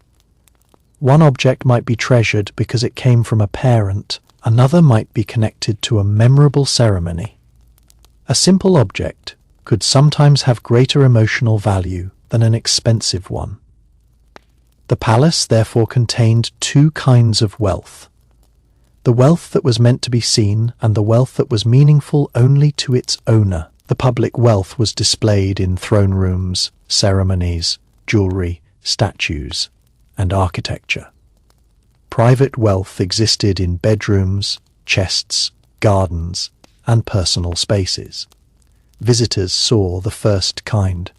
One object might be treasured because it came from a parent. Another might be connected to a memorable ceremony. A simple object could sometimes have greater emotional value than an expensive one. The palace therefore contained two kinds of wealth: the wealth that was meant to be seen and the wealth that was meaningful only to its owner. The public wealth was displayed in throne rooms, ceremonies, jewelry, statues, and architecture. Private wealth existed in bedrooms, chests, gardens, and personal spaces. Visitors saw the first kind.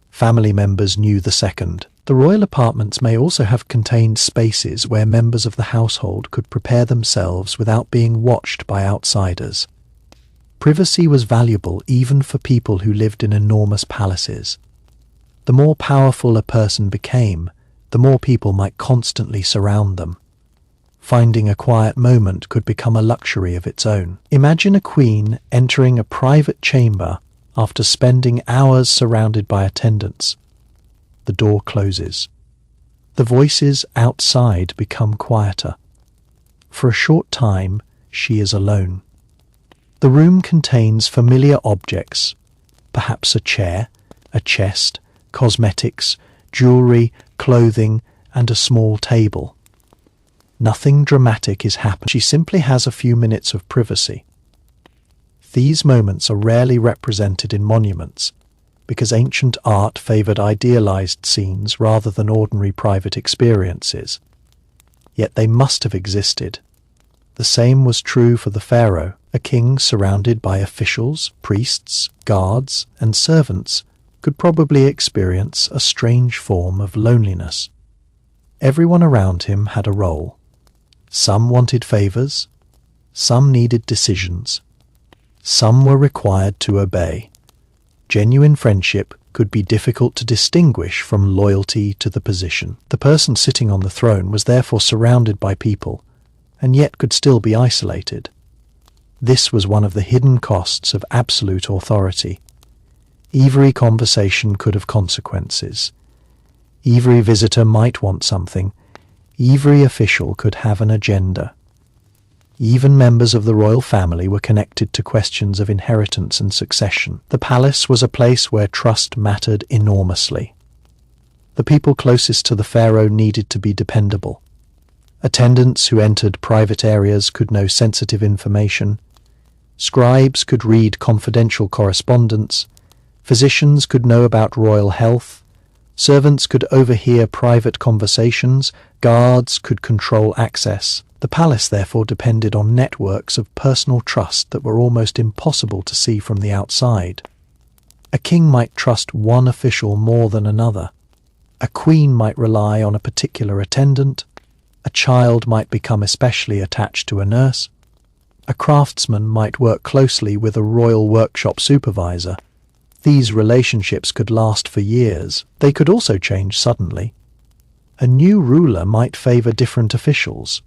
Family members knew the second. The royal apartments may also have contained spaces where members of the household could prepare themselves without being watched by outsiders. Privacy was valuable even for people who lived in enormous palaces. The more powerful a person became, the more people might constantly surround them. Finding a quiet moment could become a luxury of its own. Imagine a queen entering a private chamber after spending hours surrounded by attendants. The door closes. The voices outside become quieter. For a short time, she is alone. The room contains familiar objects, perhaps a chair, a chest, cosmetics, jewelry, clothing, and a small table. Nothing dramatic is happening. She simply has a few minutes of privacy. These moments are rarely represented in monuments because ancient art favored idealized scenes rather than ordinary private experiences. Yet they must have existed. The same was true for the pharaoh, a king surrounded by officials, priests, guards, and servants could probably experience a strange form of loneliness. Everyone around him had a role. Some wanted favors, some needed decisions, some were required to obey. Genuine friendship could be difficult to distinguish from loyalty to the position. The person sitting on the throne was therefore surrounded by people, and yet could still be isolated. This was one of the hidden costs of absolute authority. Every conversation could have consequences. Every visitor might want something. Every official could have an agenda. Even members of the royal family were connected to questions of inheritance and succession. The palace was a place where trust mattered enormously. The people closest to the pharaoh needed to be dependable. Attendants who entered private areas could know sensitive information. Scribes could read confidential correspondence. Physicians could know about royal health. Servants could overhear private conversations. Guards could control access. The palace therefore depended on networks of personal trust that were almost impossible to see from the outside. A king might trust one official more than another. A queen might rely on a particular attendant. A child might become especially attached to a nurse. A craftsman might work closely with a royal workshop supervisor. These relationships could last for years. They could also change suddenly. A new ruler might favor different officials.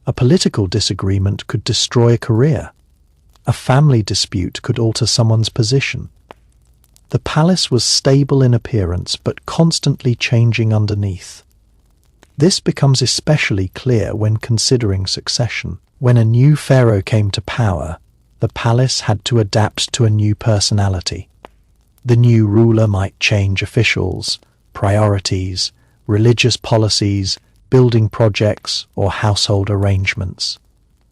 A political disagreement could destroy a career. A family dispute could alter someone's position. The palace was stable in appearance but constantly changing underneath. This becomes especially clear when considering succession. When a new pharaoh came to power, the palace had to adapt to a new personality. The new ruler might change officials, priorities, religious policies, building projects, or household arrangements.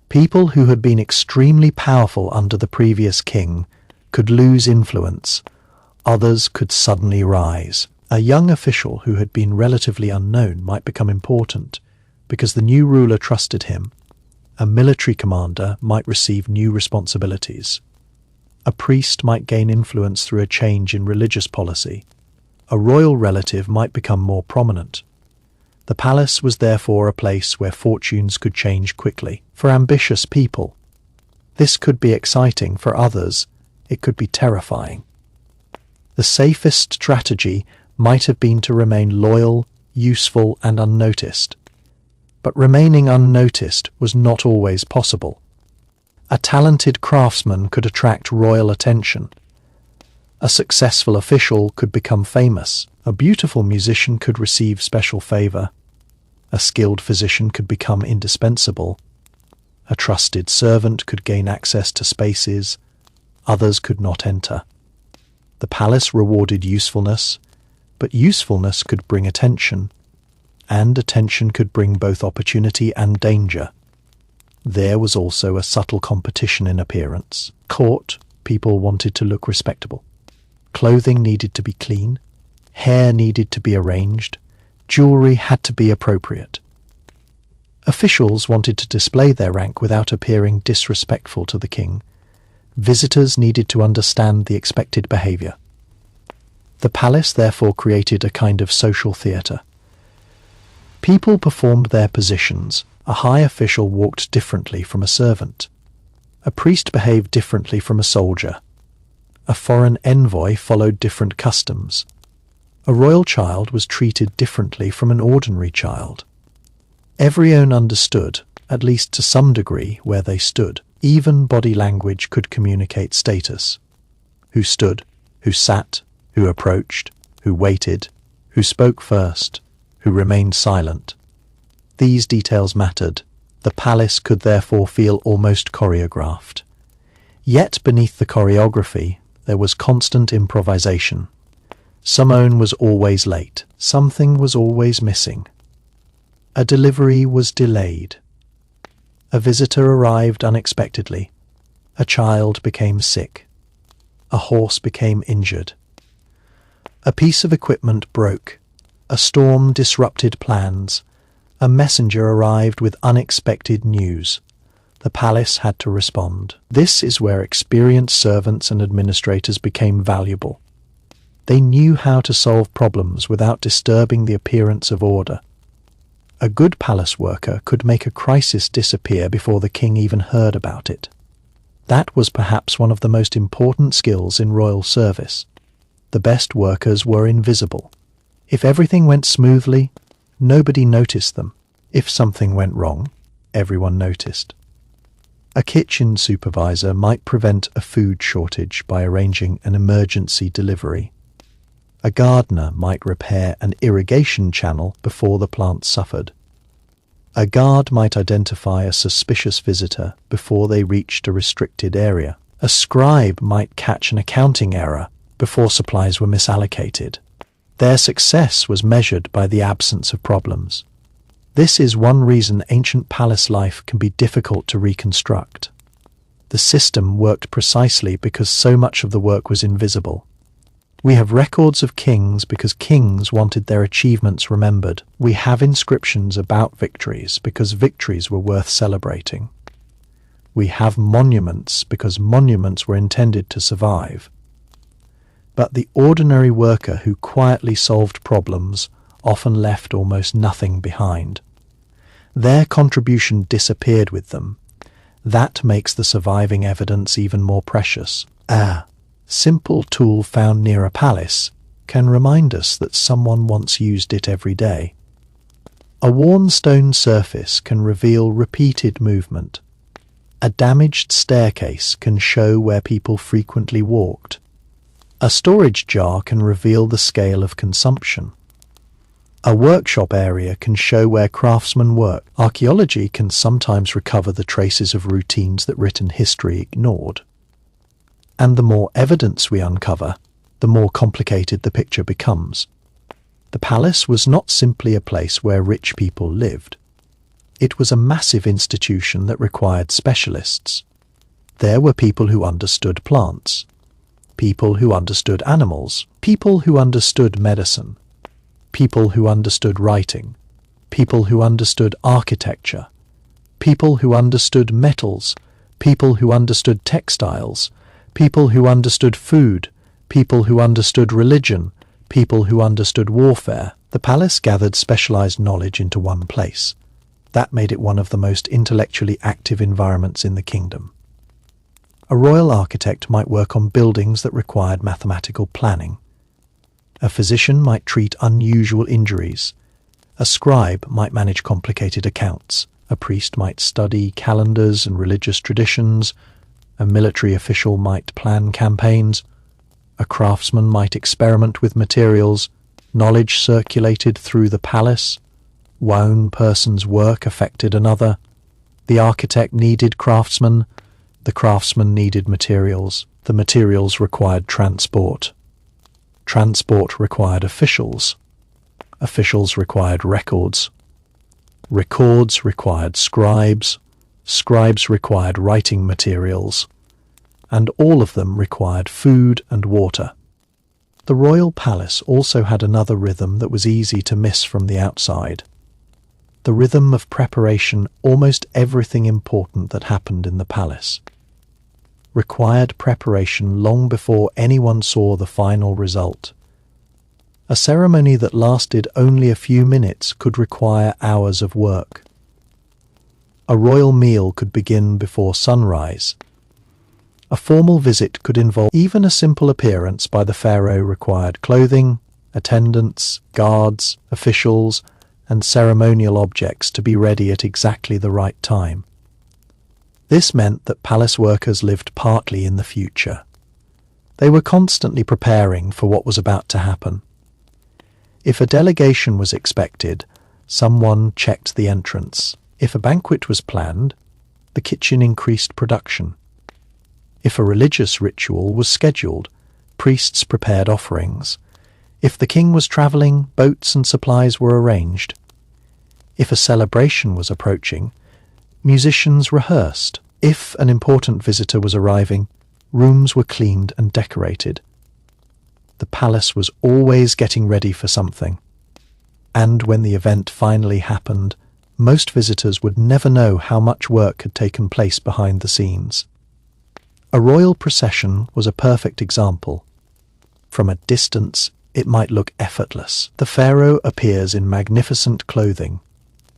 People who had been extremely powerful under the previous king could lose influence. Others could suddenly rise. A young official who had been relatively unknown might become important because the new ruler trusted him. A military commander might receive new responsibilities. A priest might gain influence through a change in religious policy. A royal relative might become more prominent. The palace was therefore a place where fortunes could change quickly. For ambitious people, this could be exciting. For others, it could be terrifying. The safest strategy might have been to remain loyal, useful, and unnoticed. But remaining unnoticed was not always possible. A talented craftsman could attract royal attention. A successful official could become famous. A beautiful musician could receive special favor. A skilled physician could become indispensable. A trusted servant could gain access to spaces others could not enter. The palace rewarded usefulness, but usefulness could bring attention, and attention could bring both opportunity and danger. There was also a subtle competition in appearance. Court, people wanted to look respectable. Clothing needed to be clean. Hair needed to be arranged. Jewelry had to be appropriate. Officials wanted to display their rank without appearing disrespectful to the king. Visitors needed to understand the expected behavior. The palace therefore created a kind of social theatre. People performed their positions. A high official walked differently from a servant. A priest behaved differently from a soldier. A foreign envoy followed different customs. A royal child was treated differently from an ordinary child. Everyone understood at least to some degree, where they stood. Even body language could communicate status. Who stood, who sat, who approached, who waited, who spoke first, who remained silent. These details mattered. The palace could therefore feel almost choreographed. Yet beneath the choreography, there was constant improvisation. Someone was always late. Something was always missing. A delivery was delayed. A visitor arrived unexpectedly. A child became sick. A horse became injured. A piece of equipment broke. A storm disrupted plans. A messenger arrived with unexpected news. The palace had to respond. This is where experienced servants and administrators became valuable. They knew how to solve problems without disturbing the appearance of order. A good palace worker could make a crisis disappear before the king even heard about it. That was perhaps one of the most important skills in royal service. The best workers were invisible. If everything went smoothly, nobody noticed them. If something went wrong, everyone noticed. A kitchen supervisor might prevent a food shortage by arranging an emergency delivery. A gardener might repair an irrigation channel before the plant suffered. A guard might identify a suspicious visitor before they reached a restricted area. A scribe might catch an accounting error before supplies were misallocated. Their success was measured by the absence of problems. This is one reason ancient palace life can be difficult to reconstruct. The system worked precisely because so much of the work was invisible. We have records of kings because kings wanted their achievements remembered. We have inscriptions about victories because victories were worth celebrating. We have monuments because monuments were intended to survive. But the ordinary worker who quietly solved problems often left almost nothing behind. Their contribution disappeared with them. That makes the surviving evidence even more precious. Simple tool found near a palace can remind us that someone once used it every day. A worn stone surface can reveal repeated movement. A damaged staircase can show where people frequently walked. A storage jar can reveal the scale of consumption. A workshop area can show where craftsmen work. Archaeology can sometimes recover the traces of routines that written history ignored. And the more evidence we uncover, the more complicated the picture becomes. The palace was not simply a place where rich people lived. It was a massive institution that required specialists. There were people who understood plants, people who understood animals, people who understood medicine, people who understood writing, people who understood architecture, people who understood metals, people who understood textiles, people who understood food, people who understood religion, people who understood warfare. The palace gathered specialized knowledge into one place. That made it one of the most intellectually active environments in the kingdom. A royal architect might work on buildings that required mathematical planning. A physician might treat unusual injuries. A scribe might manage complicated accounts. A priest might study calendars and religious traditions. A military official might plan campaigns. A craftsman might experiment with materials. Knowledge circulated through the palace. One person's work affected another. The architect needed craftsmen. The craftsman needed materials. The materials required transport. Transport required officials. Officials required records. Records required scribes. Scribes required writing materials, and all of them required food and water. The royal palace also had another rhythm that was easy to miss from the outside. The rhythm of preparation. Almost everything important that happened in the palace required preparation long before anyone saw the final result. A ceremony that lasted only a few minutes could require hours of work. A royal meal could begin before sunrise. A formal visit could involve even a simple appearance by the pharaoh required clothing, attendants, guards, officials, and ceremonial objects to be ready at exactly the right time. This meant that palace workers lived partly in the future. They were constantly preparing for what was about to happen. If a delegation was expected, someone checked the entrance. If a banquet was planned, the kitchen increased production. If a religious ritual was scheduled, priests prepared offerings. If the king was traveling, boats and supplies were arranged. If a celebration was approaching, musicians rehearsed. If an important visitor was arriving, rooms were cleaned and decorated. The palace was always getting ready for something. And when the event finally happened, most visitors would never know how much work had taken place behind the scenes. A royal procession was a perfect example. From a distance, it might look effortless. The pharaoh appears in magnificent clothing,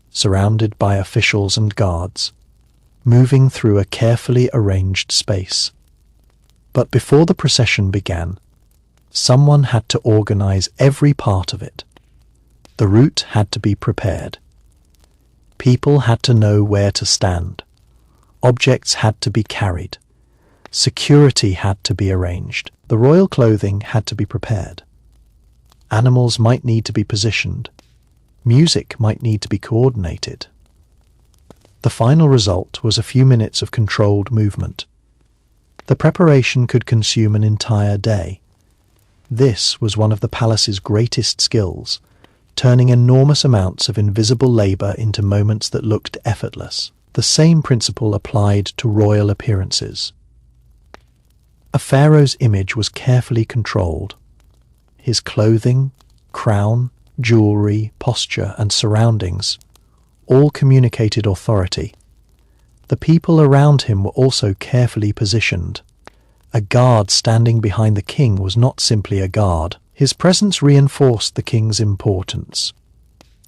surrounded by officials and guards, moving through a carefully arranged space. But before the procession began, someone had to organize every part of it. The route had to be prepared. People had to know where to stand. Objects had to be carried. Security had to be arranged. The royal clothing had to be prepared. Animals might need to be positioned. Music might need to be coordinated. The final result was a few minutes of controlled movement. The preparation could consume an entire day. This was one of the palace's greatest skills, turning enormous amounts of invisible labor into moments that looked effortless. The same principle applied to royal appearances. A pharaoh's image was carefully controlled. His clothing, crown, jewelry, posture, and surroundings all communicated authority. The people around him were also carefully positioned. A guard standing behind the king was not simply a guard. His presence reinforced the king's importance.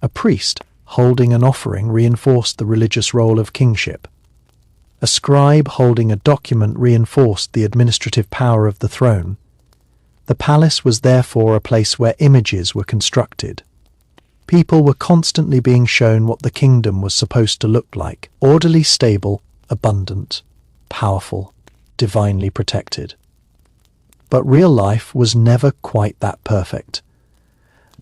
A priest holding an offering reinforced the religious role of kingship. A scribe holding a document reinforced the administrative power of the throne. The palace was therefore a place where images were constructed. People were constantly being shown what the kingdom was supposed to look like: orderly, stable, abundant, powerful, divinely protected. But real life was never quite that perfect.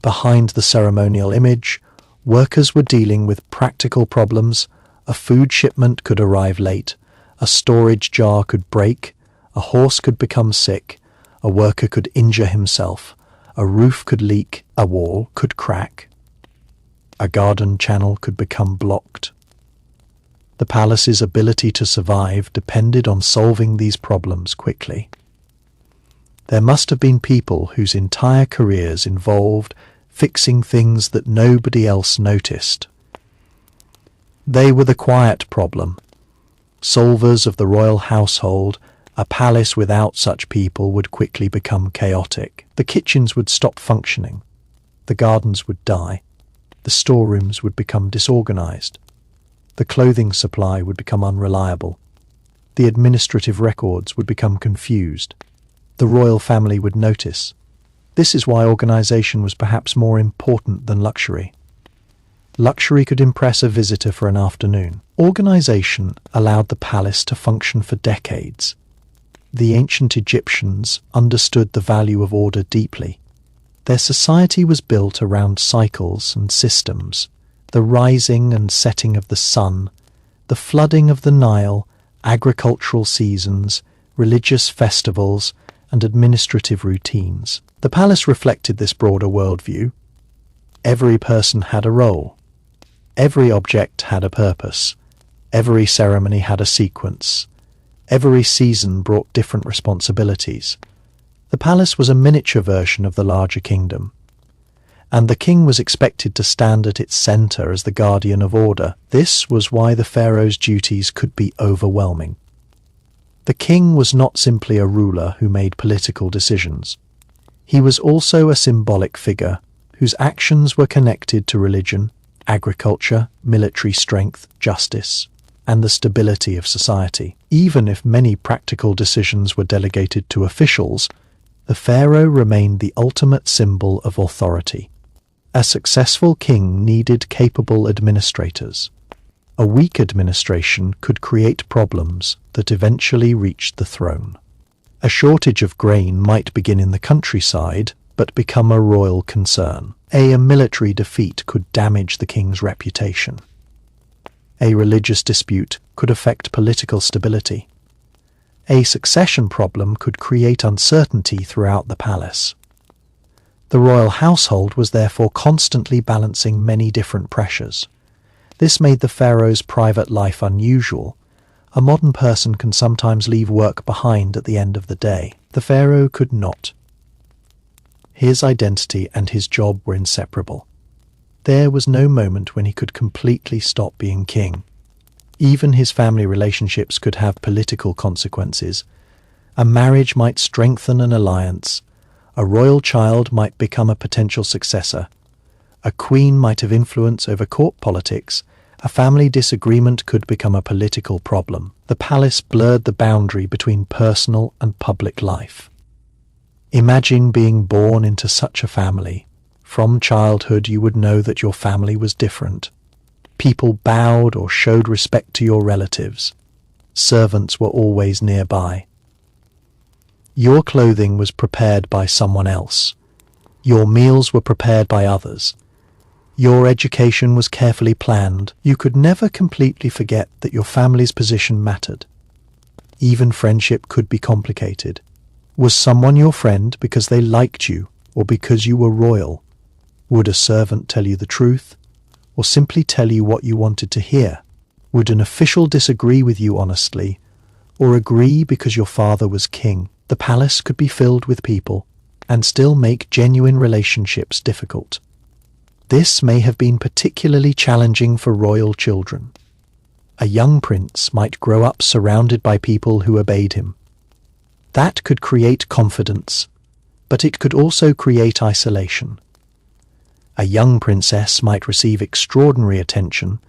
Behind the ceremonial image, workers were dealing with practical problems. A food shipment could arrive late, a storage jar could break, a horse could become sick, a worker could injure himself, a roof could leak, a wall could crack, a garden channel could become blocked. The palace's ability to survive depended on solving these problems quickly. There must have been people whose entire careers involved fixing things that nobody else noticed. They were the quiet problem. Solvers of the royal household. A palace without such people would quickly become chaotic. The kitchens would stop functioning. The gardens would die. The storerooms would become disorganized. The clothing supply would become unreliable. The administrative records would become confused. The royal family would notice. This is why organization was perhaps more important than luxury. Luxury could impress a visitor for an afternoon. Organization allowed the palace to function for decades. The ancient Egyptians understood the value of order deeply. Their society was built around cycles and systems: the rising and setting of the sun, the flooding of the Nile, agricultural seasons, religious festivals, and administrative routines. The palace reflected this broader worldview. Every person had a role. Every object had a purpose. Every ceremony had a sequence. Every season brought different responsibilities. The palace was a miniature version of the larger kingdom, and the king was expected to stand at its center as the guardian of order. This was why the pharaoh's duties could be overwhelming. The king was not simply a ruler who made political decisions. He was also a symbolic figure whose actions were connected to religion, agriculture, military strength, justice, and the stability of society. Even if many practical decisions were delegated to officials, the pharaoh remained the ultimate symbol of authority. A successful king needed capable administrators. A weak administration could create problems that eventually reached the throne. A shortage of grain might begin in the countryside, but become a royal concern. A military defeat could damage the king's reputation. A religious dispute could affect political stability. A succession problem could create uncertainty throughout the palace. The royal household was therefore constantly balancing many different pressures. This made the pharaoh's private life unusual. A modern person can sometimes leave work behind at the end of the day. The pharaoh could not. His identity and his job were inseparable. There was no moment when he could completely stop being king. Even his family relationships could have political consequences. A marriage might strengthen an alliance. A royal child might become a potential successor. A queen might have influence over court politics. A family disagreement could become a political problem. The palace blurred the boundary between personal and public life. Imagine being born into such a family. From childhood, you would know that your family was different. People bowed or showed respect to your relatives. Servants were always nearby. Your clothing was prepared by someone else. Your meals were prepared by others. Your education was carefully planned. You could never completely forget that your family's position mattered. Even friendship could be complicated. Was someone your friend because they liked you or because you were royal? Would a servant tell you the truth or simply tell you what you wanted to hear? Would an official disagree with you honestly or agree because your father was king? The palace could be filled with people and still make genuine relationships difficult. This may have been particularly challenging for royal children. A young prince might grow up surrounded by people who obeyed him. That could create confidence, but it could also create isolation. A young princess might receive extraordinary attention,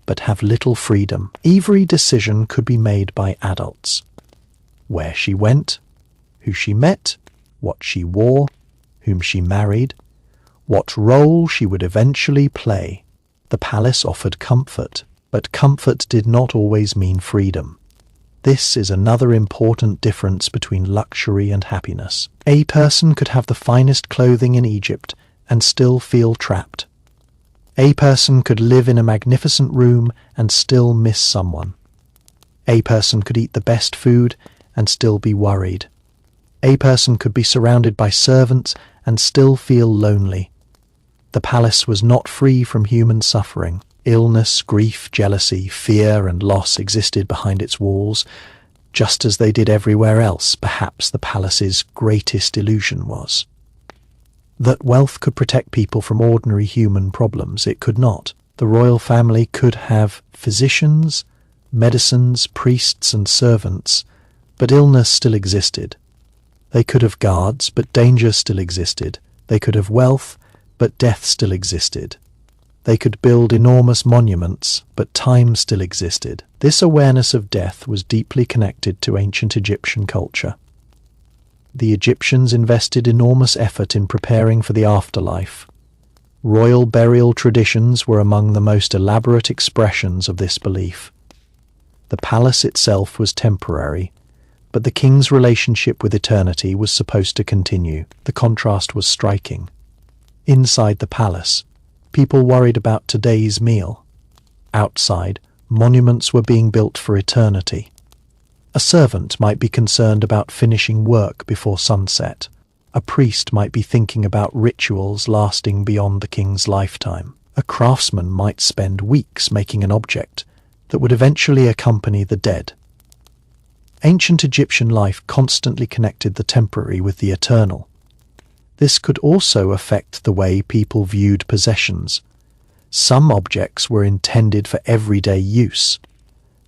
but have little freedom. Every decision could be made by adults. Where she went, who she met, what she wore, whom she married, what role she would eventually play. The palace offered comfort, but comfort did not always mean freedom. This is another important difference between luxury and happiness. A person could have the finest clothing in Egypt and still feel trapped. A person could live in a magnificent room and still miss someone. A person could eat the best food and still be worried. A person could be surrounded by servants and still feel lonely. The palace was not free from human suffering. Illness, grief, jealousy, fear, and loss existed behind its walls, just as they did everywhere else. Perhaps the palace's greatest illusion was that wealth could protect people from ordinary human problems. It could not. The royal family could have physicians, medicines, priests, and servants, but illness still existed. They could have guards, but danger still existed. They could have wealth, but death still existed. They could build enormous monuments, but time still existed. This awareness of death was deeply connected to ancient Egyptian culture. The Egyptians invested enormous effort in preparing for the afterlife. Royal burial traditions were among the most elaborate expressions of this belief. The palace itself was temporary, but the king's relationship with eternity was supposed to continue. The contrast was striking. Inside the palace, people worried about today's meal. Outside, monuments were being built for eternity. A servant might be concerned about finishing work before sunset. A priest might be thinking about rituals lasting beyond the king's lifetime. A craftsman might spend weeks making an object that would eventually accompany the dead. Ancient Egyptian life constantly connected the temporary with the eternal. This could also affect the way people viewed possessions. Some objects were intended for everyday use.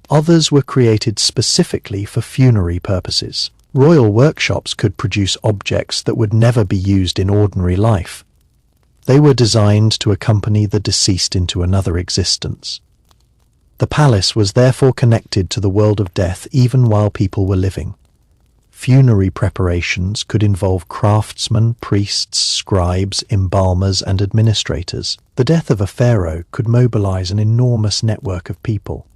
Others were created specifically for funerary purposes. Royal workshops could produce objects that would never be used in ordinary life. They were designed to accompany the deceased into another existence. The palace was therefore connected to the world of death even while people were living. Funerary preparations could involve craftsmen, priests, scribes, embalmers, and administrators. The death of a pharaoh could mobilize an enormous network of people.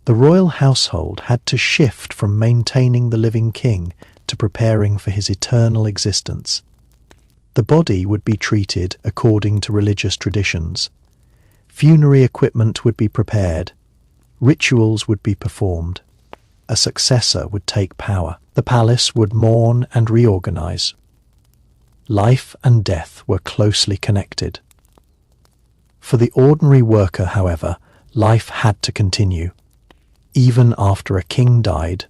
The royal household had to shift from maintaining the living king to preparing for his eternal existence. The body would be treated according to religious traditions. Funerary equipment would be prepared. Rituals would be performed. A successor would take power. The palace would mourn and reorganize. Life and death were closely connected. For the ordinary worker, however, life had to continue. Even after a king died,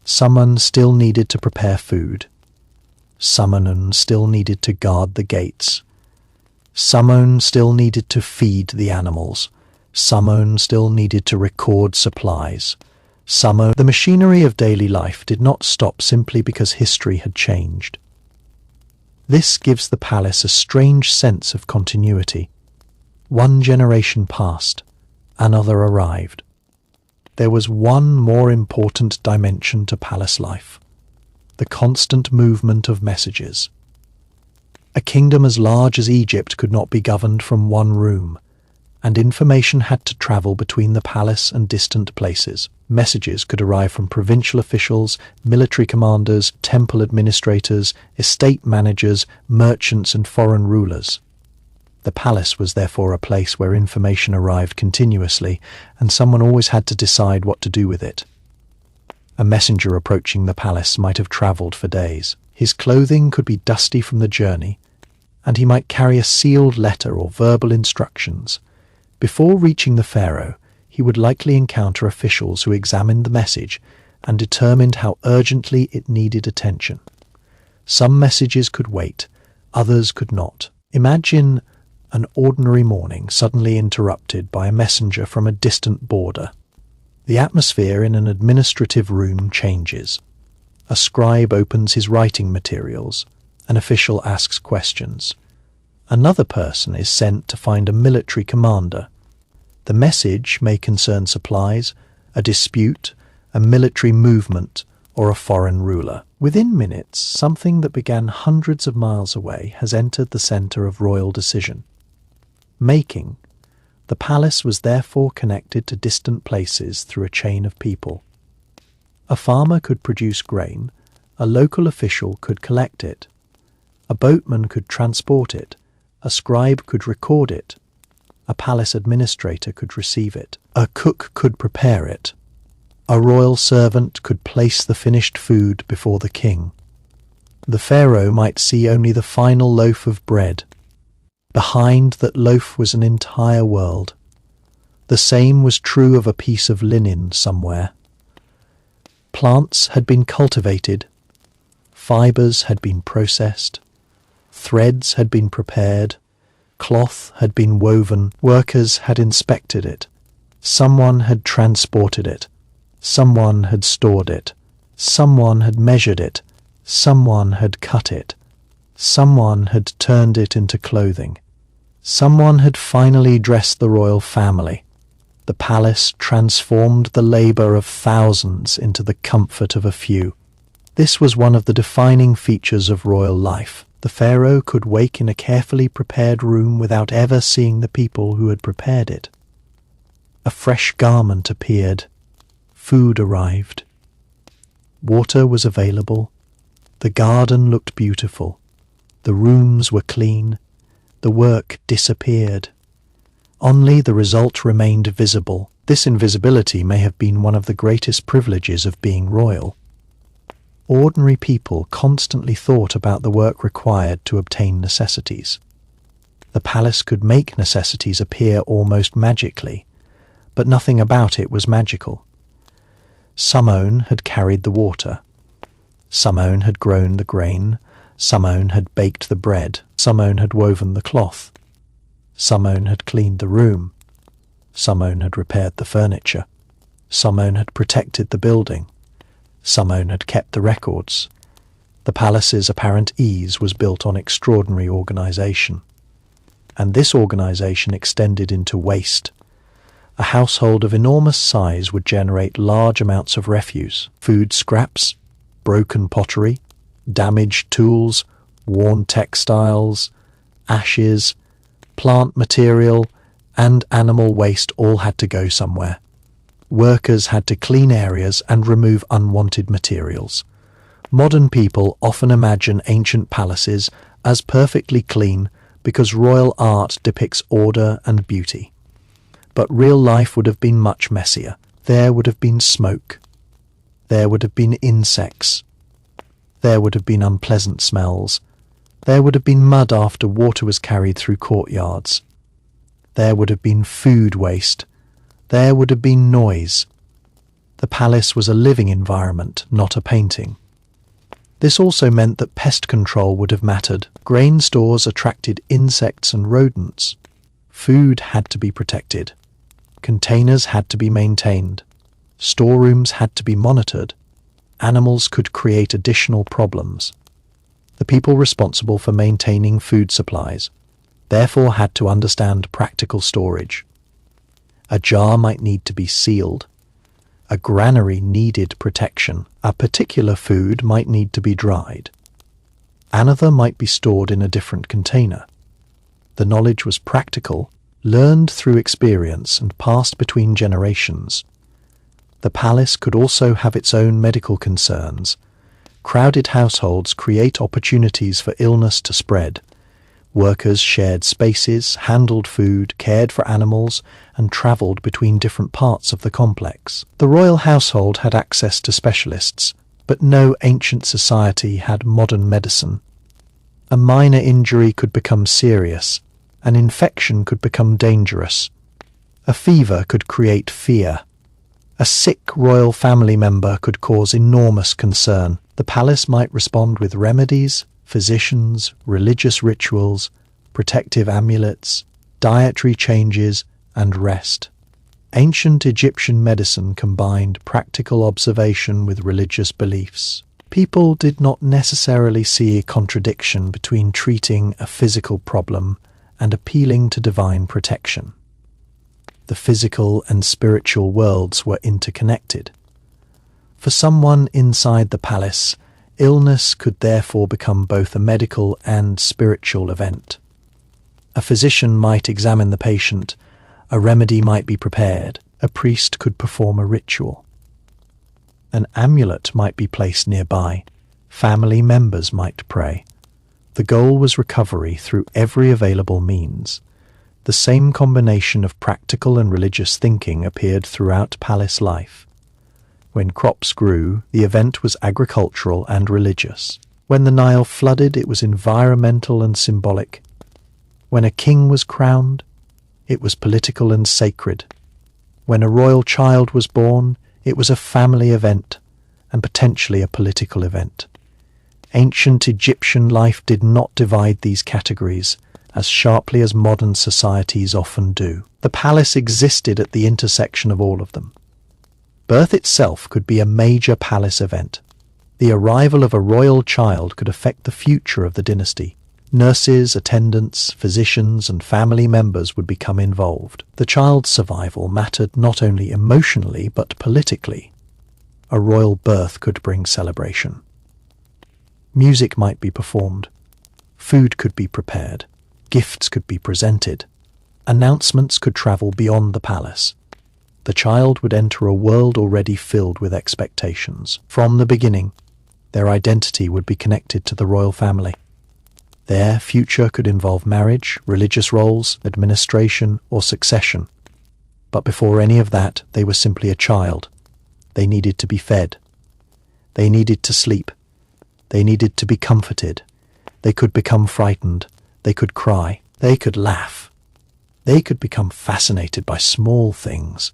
someone still needed to prepare food. Someone still needed to guard the gates. Someone still needed to feed the animals. Someone still needed to record supplies. The machinery of daily life did not stop simply because history had changed. This gives the palace a strange sense of continuity. One generation passed, another arrived. There was one more important dimension to palace life: the constant movement of messages. A kingdom as large as Egypt could not be governed from one room, and information had to travel between the palace and distant places. Messages could arrive from provincial officials, military commanders, temple administrators, estate managers, merchants, and foreign rulers. The palace was therefore a place where information arrived continuously, and someone always had to decide what to do with it. A messenger approaching the palace might have travelled for days. His clothing could be dusty from the journey, and he might carry a sealed letter or verbal instructions. Before reaching the pharaoh, he would likely encounter officials who examined the message and determined how urgently it needed attention. Some messages could wait, others could not. Imagine an ordinary morning suddenly interrupted by a messenger from a distant border. The atmosphere in an administrative room changes. A scribe opens his writing materials. An official asks questions. Another person is sent to find a military commander. The message may concern supplies, a dispute, a military movement, or a foreign ruler. Within minutes, something that began hundreds of miles away has entered the center of royal decision making. The palace was therefore connected to distant places through a chain of people. A farmer could produce grain, a local official could collect it, a boatman could transport it, a scribe could record it, a palace administrator could receive it, a cook could prepare it, a royal servant could place the finished food before the king. The pharaoh might see only the final loaf of bread. Behind that loaf was an entire world. The same was true of a piece of linen somewhere. Plants had been cultivated, fibers had been processed, threads had been prepared, cloth had been woven, workers had inspected it, someone had transported it, someone had stored it, someone had measured it, someone had cut it, someone had turned it into clothing. Someone had finally dressed the royal family. The palace transformed the labor of thousands into the comfort of a few. This was one of the defining features of royal life. The pharaoh could wake in a carefully prepared room without ever seeing the people who had prepared it. A fresh garment appeared. Food arrived. Water was available. The garden looked beautiful. The rooms were clean. The work disappeared. Only the result remained visible. This invisibility may have been one of the greatest privileges of being royal. Ordinary people constantly thought about the work required to obtain necessities. The palace could make necessities appear almost magically, but nothing about it was magical. Someone had carried the water. Someone had grown the grain. Someone had baked the bread. Someone had woven the cloth. Someone had cleaned the room. Someone had repaired the furniture. Someone had protected the building. Someone had kept the records. The palace's apparent ease was built on extraordinary organization. And this organization extended into waste. A household of enormous size would generate large amounts of refuse, food scraps, broken pottery, damaged tools, worn textiles, ashes, plant material, and animal waste all had to go somewhere. Workers had to clean areas and remove unwanted materials. Modern people often imagine ancient palaces as perfectly clean because royal art depicts order and beauty. But real life would have been much messier. There would have been smoke. There would have been insects. There would have been unpleasant smells. There would have been mud after water was carried through courtyards. There would have been food waste. There would have been noise. The palace was a living environment, not a painting. This also meant that pest control would have mattered. Grain stores attracted insects and rodents. Food had to be protected. Containers had to be maintained. Storerooms had to be monitored. Animals could create additional problems. The people responsible for maintaining food supplies therefore had to understand practical storage. A jar might need to be sealed. A granary needed protection. A particular food might need to be dried. Another might be stored in a different container. The knowledge was practical, learned through experience and passed between generations. The palace could also have its own medical concerns. Crowded households create opportunities for illness to spread. Workers shared spaces, handled food, cared for animals, and travelled between different parts of the complex. The royal household had access to specialists, but no ancient society had modern medicine. A minor injury could become serious. An infection could become dangerous. A fever could create fear. A sick royal family member could cause enormous concern. The palace might respond with remedies, physicians, religious rituals, protective amulets, dietary changes, and rest. Ancient Egyptian medicine combined practical observation with religious beliefs. People did not necessarily see a contradiction between treating a physical problem and appealing to divine protection. The physical and spiritual worlds were interconnected. For someone inside the palace, illness could therefore become both a medical and spiritual event. A physician might examine the patient, a remedy might be prepared, a priest could perform a ritual. An amulet might be placed nearby, family members might pray. The goal was recovery through every available means. The same combination of practical and religious thinking appeared throughout palace life. When crops grew, the event was agricultural and religious. When the Nile flooded, it was environmental and symbolic. When a king was crowned, it was political and sacred. When a royal child was born, it was a family event and potentially a political event. Ancient Egyptian life did not divide these categories as sharply as modern societies often do. The palace existed at the intersection of all of them. Birth itself could be a major palace event. The arrival of a royal child could affect the future of the dynasty. Nurses, attendants, physicians, and family members would become involved. The child's survival mattered not only emotionally but politically. A royal birth could bring celebration. Music might be performed. Food could be prepared. Gifts could be presented. Announcements could travel beyond the palace. The child would enter a world already filled with expectations. From the beginning, their identity would be connected to the royal family. Their future could involve marriage, religious roles, administration, or succession. But before any of that, they were simply a child. They needed to be fed. They needed to sleep. They needed to be comforted. They could become frightened. They could cry. They could laugh. They could become fascinated by small things.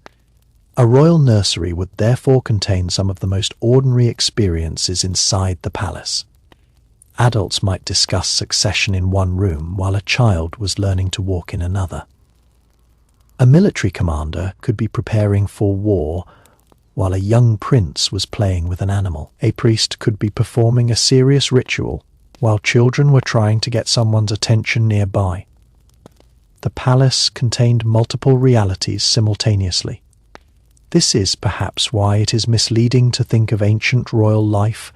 A royal nursery would therefore contain some of the most ordinary experiences inside the palace. Adults might discuss succession in one room while a child was learning to walk in another. A military commander could be preparing for war while a young prince was playing with an animal. A priest could be performing a serious ritual while children were trying to get someone's attention nearby. The palace contained multiple realities simultaneously. This is perhaps why it is misleading to think of ancient royal life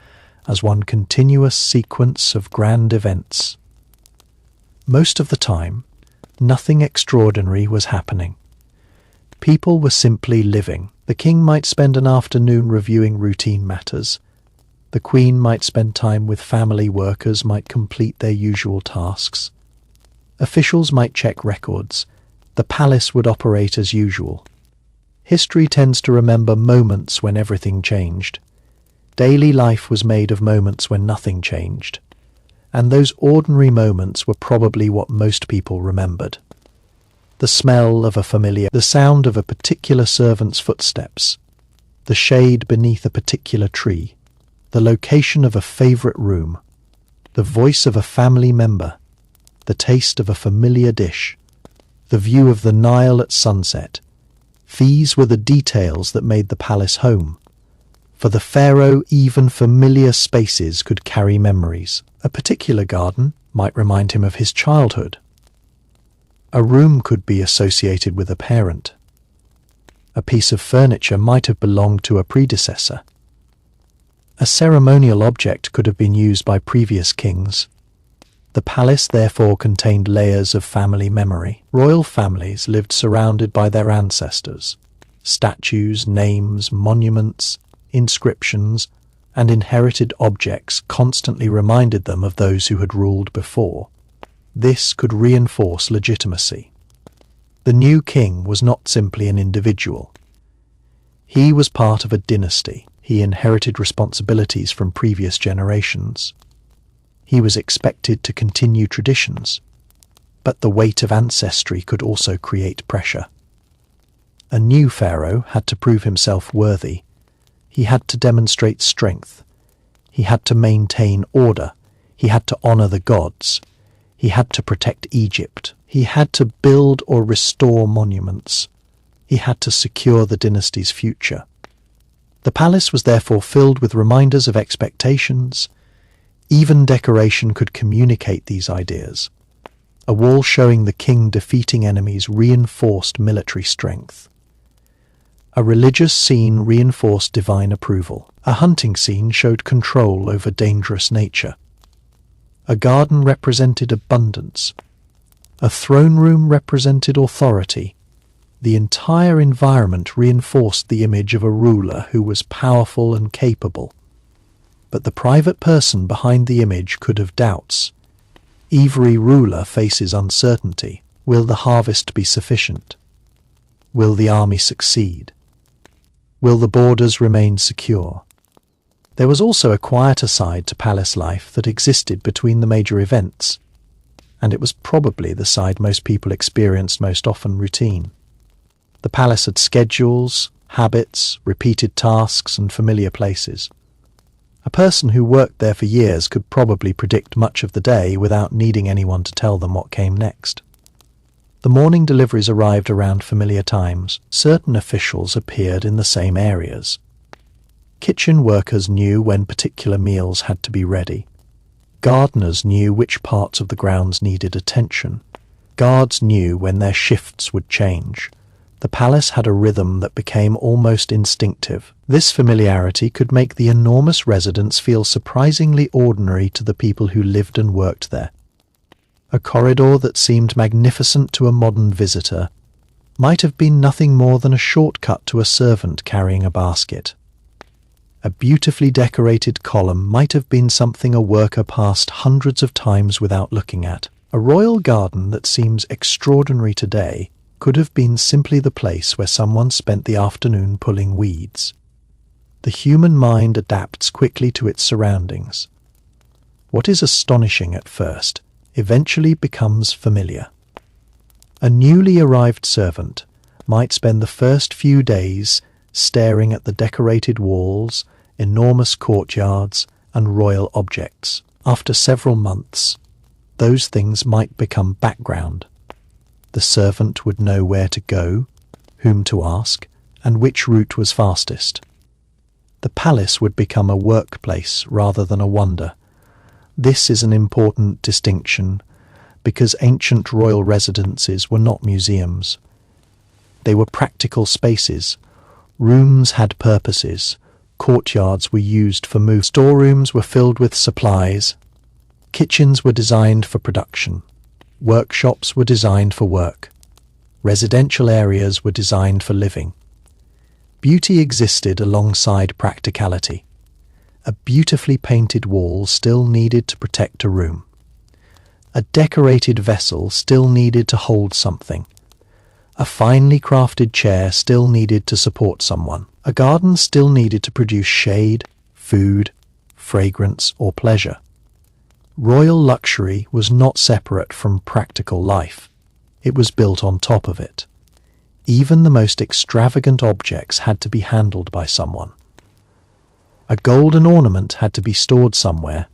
as one continuous sequence of grand events. Most of the time, nothing extraordinary was happening. People were simply living. The king might spend an afternoon reviewing routine matters. The queen might spend time with family, workers might complete their usual tasks. Officials might check records. The palace would operate as usual. History tends to remember moments when everything changed. Daily life was made of moments when nothing changed. And those ordinary moments were probably what most people remembered. The smell of a familiar, the sound of a particular servant's footsteps, the shade beneath a particular tree, the location of a favorite room, the voice of a family member, the taste of a familiar dish, the view of the Nile at sunset. These were the details that made the palace home. For the pharaoh, even familiar spaces could carry memories. A particular garden might remind him of his childhood. A room could be associated with a parent. A piece of furniture might have belonged to a predecessor. A ceremonial object could have been used by previous kings. The palace therefore contained layers of family memory. Royal families lived surrounded by their ancestors. Statues, names, monuments, inscriptions, and inherited objects constantly reminded them of those who had ruled before. This could reinforce legitimacy. The new king was not simply an individual. He was part of a dynasty. He inherited responsibilities from previous generations. He was expected to continue traditions, but the weight of ancestry could also create pressure. A new pharaoh had to prove himself worthy. He had to demonstrate strength. He had to maintain order. He had to honor the gods. He had to protect Egypt. He had to build or restore monuments. He had to secure the dynasty's future. The palace was therefore filled with reminders of expectations. Even decoration could communicate these ideas. A wall showing the king defeating enemies reinforced military strength. A religious scene reinforced divine approval. A hunting scene showed control over dangerous nature. A garden represented abundance. A throne room represented authority. The entire environment reinforced the image of a ruler who was powerful and capable. But the private person behind the image could have doubts. Every ruler faces uncertainty. Will the harvest be sufficient? Will the army succeed? Will the borders remain secure? There was also a quieter side to palace life that existed between the major events, and it was probably the side most people experienced most often: routine. The palace had schedules, habits, repeated tasks, and familiar places. A person who worked there for years could probably predict much of the day without needing anyone to tell them what came next. The morning deliveries arrived around familiar times. Certain officials appeared in the same areas. Kitchen workers knew when particular meals had to be ready. Gardeners knew which parts of the grounds needed attention. Guards knew when their shifts would change. The palace had a rhythm that became almost instinctive. This familiarity could make the enormous residence feel surprisingly ordinary to the people who lived and worked there. A corridor that seemed magnificent to a modern visitor might have been nothing more than a shortcut to a servant carrying a basket. A beautifully decorated column might have been something a worker passed hundreds of times without looking at. A royal garden that seems extraordinary today could have been simply the place where someone spent the afternoon pulling weeds. The human mind adapts quickly to its surroundings. What is astonishing at first eventually becomes familiar. A newly arrived servant might spend the first few days staring at the decorated walls, enormous courtyards, and royal objects. After several months, those things might become background. The servant would know where to go, whom to ask, and which route was fastest. The palace would become a workplace rather than a wonder. This is an important distinction because ancient royal residences were not museums. They were practical spaces. Rooms had purposes. Courtyards were used for movement. Storerooms were filled with supplies. Kitchens were designed for production. Workshops were designed for work. Residential areas were designed for living. Beauty existed alongside practicality. A beautifully painted wall still needed to protect a room. A decorated vessel still needed to hold something. A finely crafted chair still needed to support someone. A garden still needed to produce shade, food, fragrance, or pleasure. Royal luxury was not separate from practical life. It was built on top of it. Even the most extravagant objects had to be handled by someone. A golden ornament had to be stored somewhere.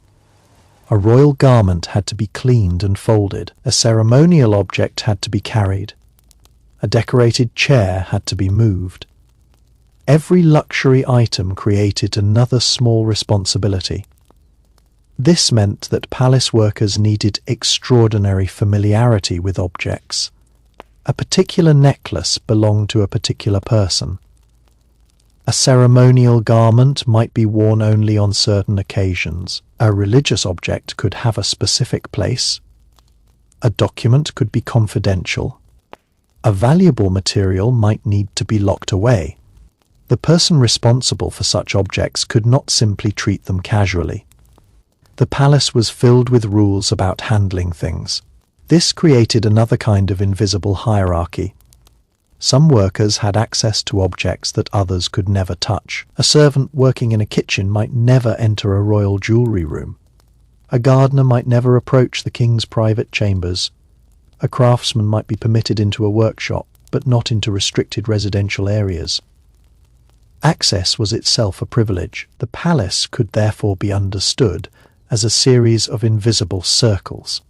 A royal garment had to be cleaned and folded. A ceremonial object had to be carried. A decorated chair had to be moved. Every luxury item created another small responsibility. This meant that palace workers needed extraordinary familiarity with objects. A particular necklace belonged to a particular person. A ceremonial garment might be worn only on certain occasions. A religious object could have a specific place. A document could be confidential. A valuable material might need to be locked away. The person responsible for such objects could not simply treat them casually. The palace was filled with rules about handling things. This created another kind of invisible hierarchy. Some workers had access to objects that others could never touch. A servant working in a kitchen might never enter a royal jewelry room. A gardener might never approach the king's private chambers. A craftsman might be permitted into a workshop, but not into restricted residential areas. Access was itself a privilege. The palace could therefore be understood as a series of invisible circles.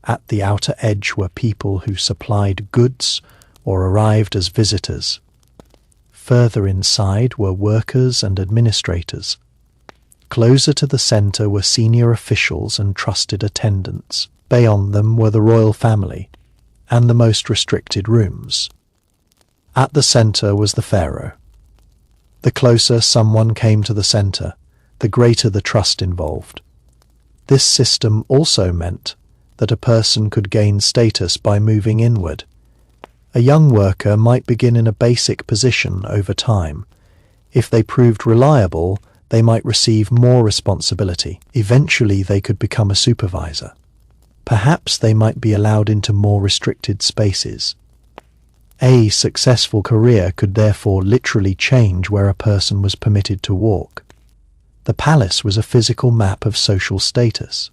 At the outer edge were people who supplied goods or arrived as visitors. Further inside were workers and administrators. Closer to the center were senior officials and trusted attendants. Beyond them were the royal family and the most restricted rooms. At the center was the Pharaoh. The closer someone came to the center, the greater the trust involved. This system also meant that a person could gain status by moving inward. A young worker might begin in a basic position over time. If they proved reliable, they might receive more responsibility. Eventually, they could become a supervisor. Perhaps they might be allowed into more restricted spaces. A successful career could therefore literally change where a person was permitted to walk. The palace was a physical map of social status.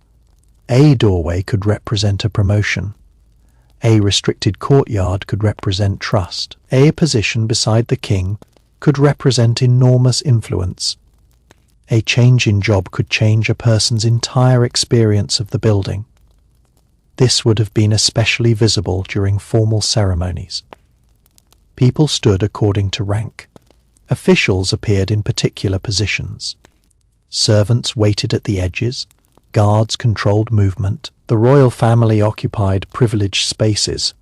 A doorway could represent a promotion. A restricted courtyard could represent trust. A position beside the king could represent enormous influence. A change in job could change a person's entire experience of the building. This would have been especially visible during formal ceremonies. People stood according to rank. Officials appeared in particular positions. Servants waited at the edges. Guards controlled movement. The royal family occupied privileged spaces.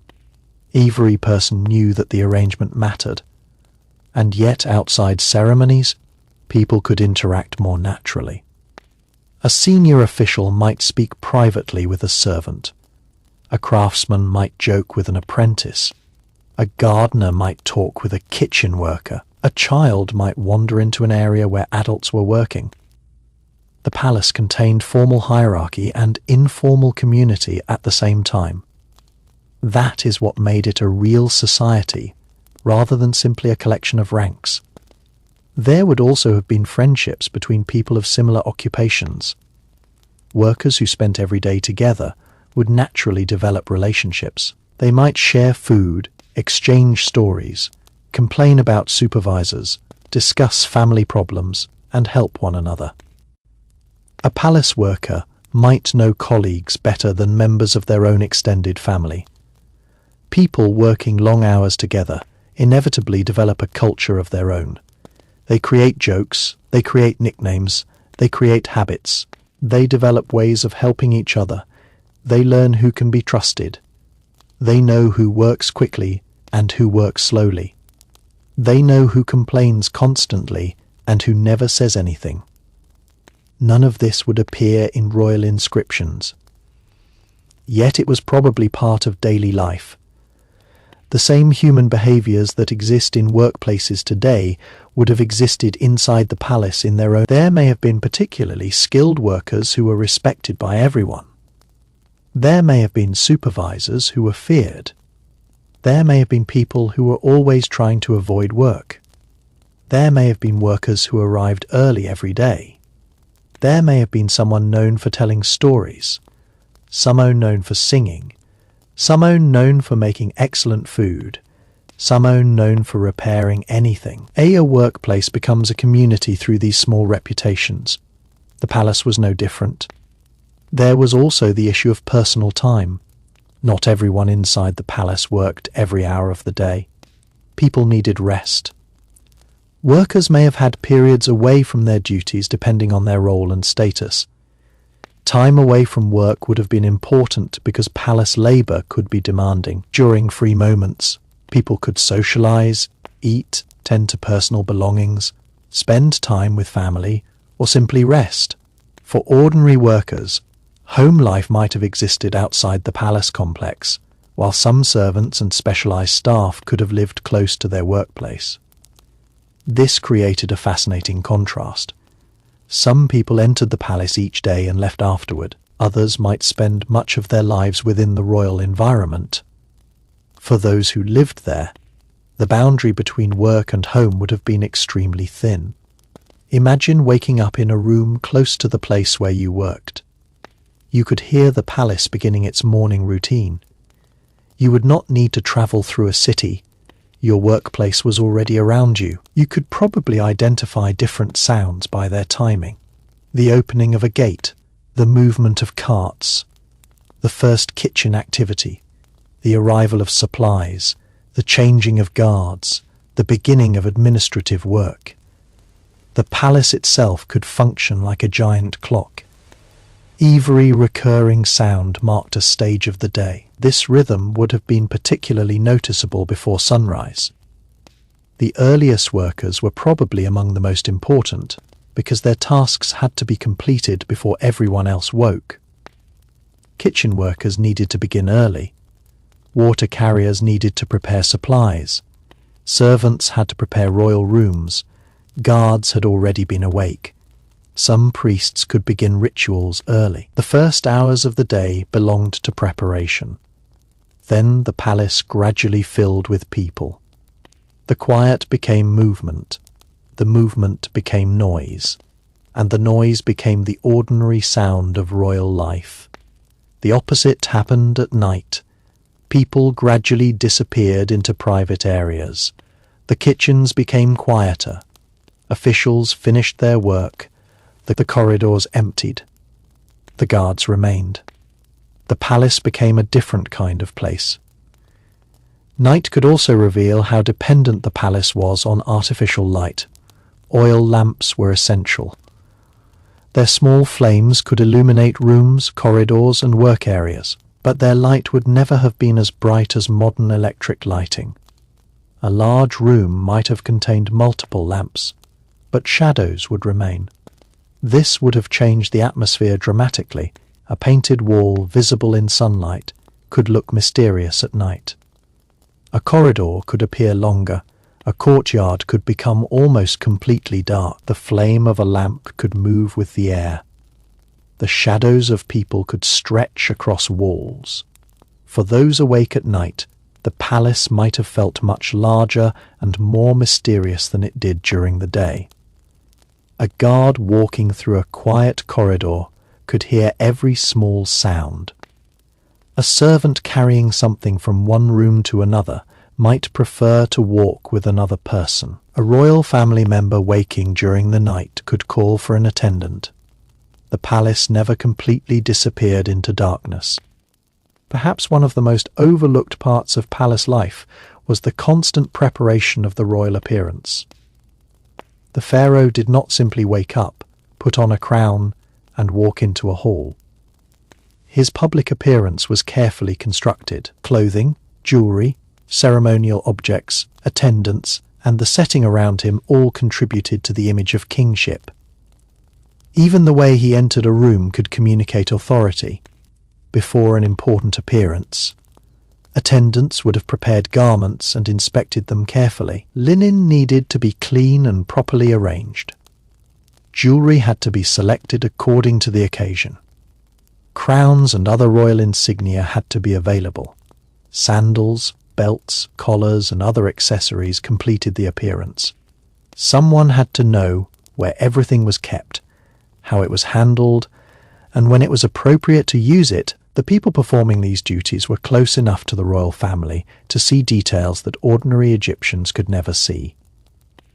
Every person knew that the arrangement mattered. And yet, outside ceremonies, people could interact more naturally. A senior official might speak privately with a servant. A craftsman might joke with an apprentice. A gardener might talk with a kitchen worker. A child might wander into an area where adults were working. The palace contained formal hierarchy and informal community at the same time. That is what made it a real society, rather than simply a collection of ranks. There would also have been friendships between people of similar occupations. Workers who spent every day together would naturally develop relationships. They might share food, exchange stories, complain about supervisors, discuss family problems, and help one another. A palace worker might know colleagues better than members of their own extended family. People working long hours together inevitably develop a culture of their own. They create jokes, they create nicknames, they create habits, they develop ways of helping each other, they learn who can be trusted. They know who works quickly and who works slowly. They know who complains constantly and who never says anything. None of this would appear in royal inscriptions. Yet it was probably part of daily life. The same human behaviors that exist in workplaces today would have existed inside the palace in their own. There may have been particularly skilled workers who were respected by everyone. There may have been supervisors who were feared. There may have been people who were always trying to avoid work. There may have been workers who arrived early every day. There may have been someone known for telling stories, someone known for singing, someone known for making excellent food, someone known for repairing anything. A workplace becomes a community through these small reputations. The palace was no different. There was also the issue of personal time. Not everyone inside the palace worked every hour of the day. People needed rest. Workers may have had periods away from their duties depending on their role and status. Time away from work would have been important because palace labour could be demanding. During free moments, people could socialise, eat, tend to personal belongings, spend time with family, or simply rest. For ordinary workers, home life might have existed outside the palace complex, while some servants and specialised staff could have lived close to their workplace. This created a fascinating contrast. Some people entered the palace each day and left afterward. Others might spend much of their lives within the royal environment. For those who lived there, the boundary between work and home would have been extremely thin. Imagine waking up in a room close to the place where you worked. You could hear the palace beginning its morning routine. You would not need to travel through a city. Your workplace was already around you. You could probably identify different sounds by their timing. The opening of a gate, the movement of carts, the first kitchen activity, the arrival of supplies, the changing of guards, the beginning of administrative work. The palace itself could function like a giant clock. Every recurring sound marked a stage of the day. This rhythm would have been particularly noticeable before sunrise. The earliest workers were probably among the most important because their tasks had to be completed before everyone else woke. Kitchen workers needed to begin early. Water carriers needed to prepare supplies. Servants had to prepare royal rooms. Guards had already been awake. Some priests could begin rituals early. The first hours of the day belonged to preparation. Then the palace gradually filled with people. The quiet became movement. The movement became noise. And the noise became the ordinary sound of royal life. The opposite happened at night. People gradually disappeared into private areas. The kitchens became quieter. Officials finished their work. The corridors emptied. The guards remained. The palace became a different kind of place. Night could also reveal how dependent the palace was on artificial light. Oil lamps were essential. Their small flames could illuminate rooms, corridors, and work areas, but their light would never have been as bright as modern electric lighting. A large room might have contained multiple lamps, but shadows would remain. This would have changed the atmosphere dramatically. A painted wall visible in sunlight could look mysterious at night. A corridor could appear longer. A courtyard could become almost completely dark. The flame of a lamp could move with the air. The shadows of people could stretch across walls. For those awake at night, the palace might have felt much larger and more mysterious than it did during the day. A guard walking through a quiet corridor could hear every small sound. A servant carrying something from one room to another might prefer to walk with another person. A royal family member waking during the night could call for an attendant. The palace never completely disappeared into darkness. Perhaps one of the most overlooked parts of palace life was the constant preparation of the royal appearance. The pharaoh did not simply wake up, put on a crown, and walk into a hall. His public appearance was carefully constructed. Clothing, jewelry, ceremonial objects, attendants, and the setting around him all contributed to the image of kingship. Even the way he entered a room could communicate authority. Before an important appearance, attendants would have prepared garments and inspected them carefully. Linen needed to be clean and properly arranged. Jewelry had to be selected according to the occasion. Crowns and other royal insignia had to be available. Sandals, belts, collars, and other accessories completed the appearance. Someone had to know where everything was kept, how it was handled, and when it was appropriate to use it. The people performing these duties were close enough to the royal family to see details that ordinary Egyptians could never see.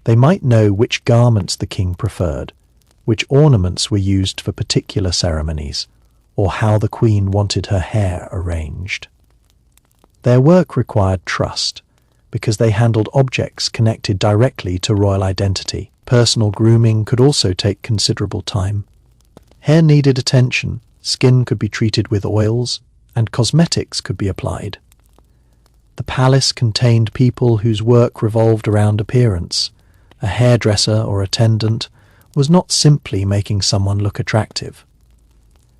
They might know which garments the king preferred, which ornaments were used for particular ceremonies, or how the queen wanted her hair arranged. Their work required trust, because they handled objects connected directly to royal identity. Personal grooming could also take considerable time. Hair needed attention, skin could be treated with oils, and cosmetics could be applied. The palace contained people whose work revolved around appearance. A hairdresser or attendant was not simply making someone look attractive.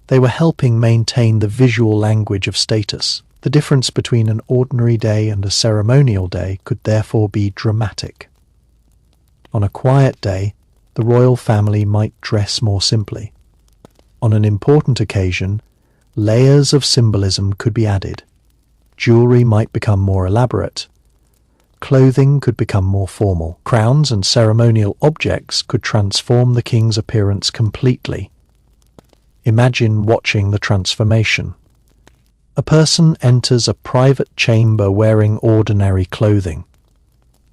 They were helping maintain the visual language of status. The difference between an ordinary day and a ceremonial day could therefore be dramatic. On a quiet day, the royal family might dress more simply. On an important occasion, layers of symbolism could be added. Jewelry might become more elaborate. Clothing could become more formal. Crowns and ceremonial objects could transform the king's appearance completely. Imagine watching the transformation. A person enters a private chamber wearing ordinary clothing.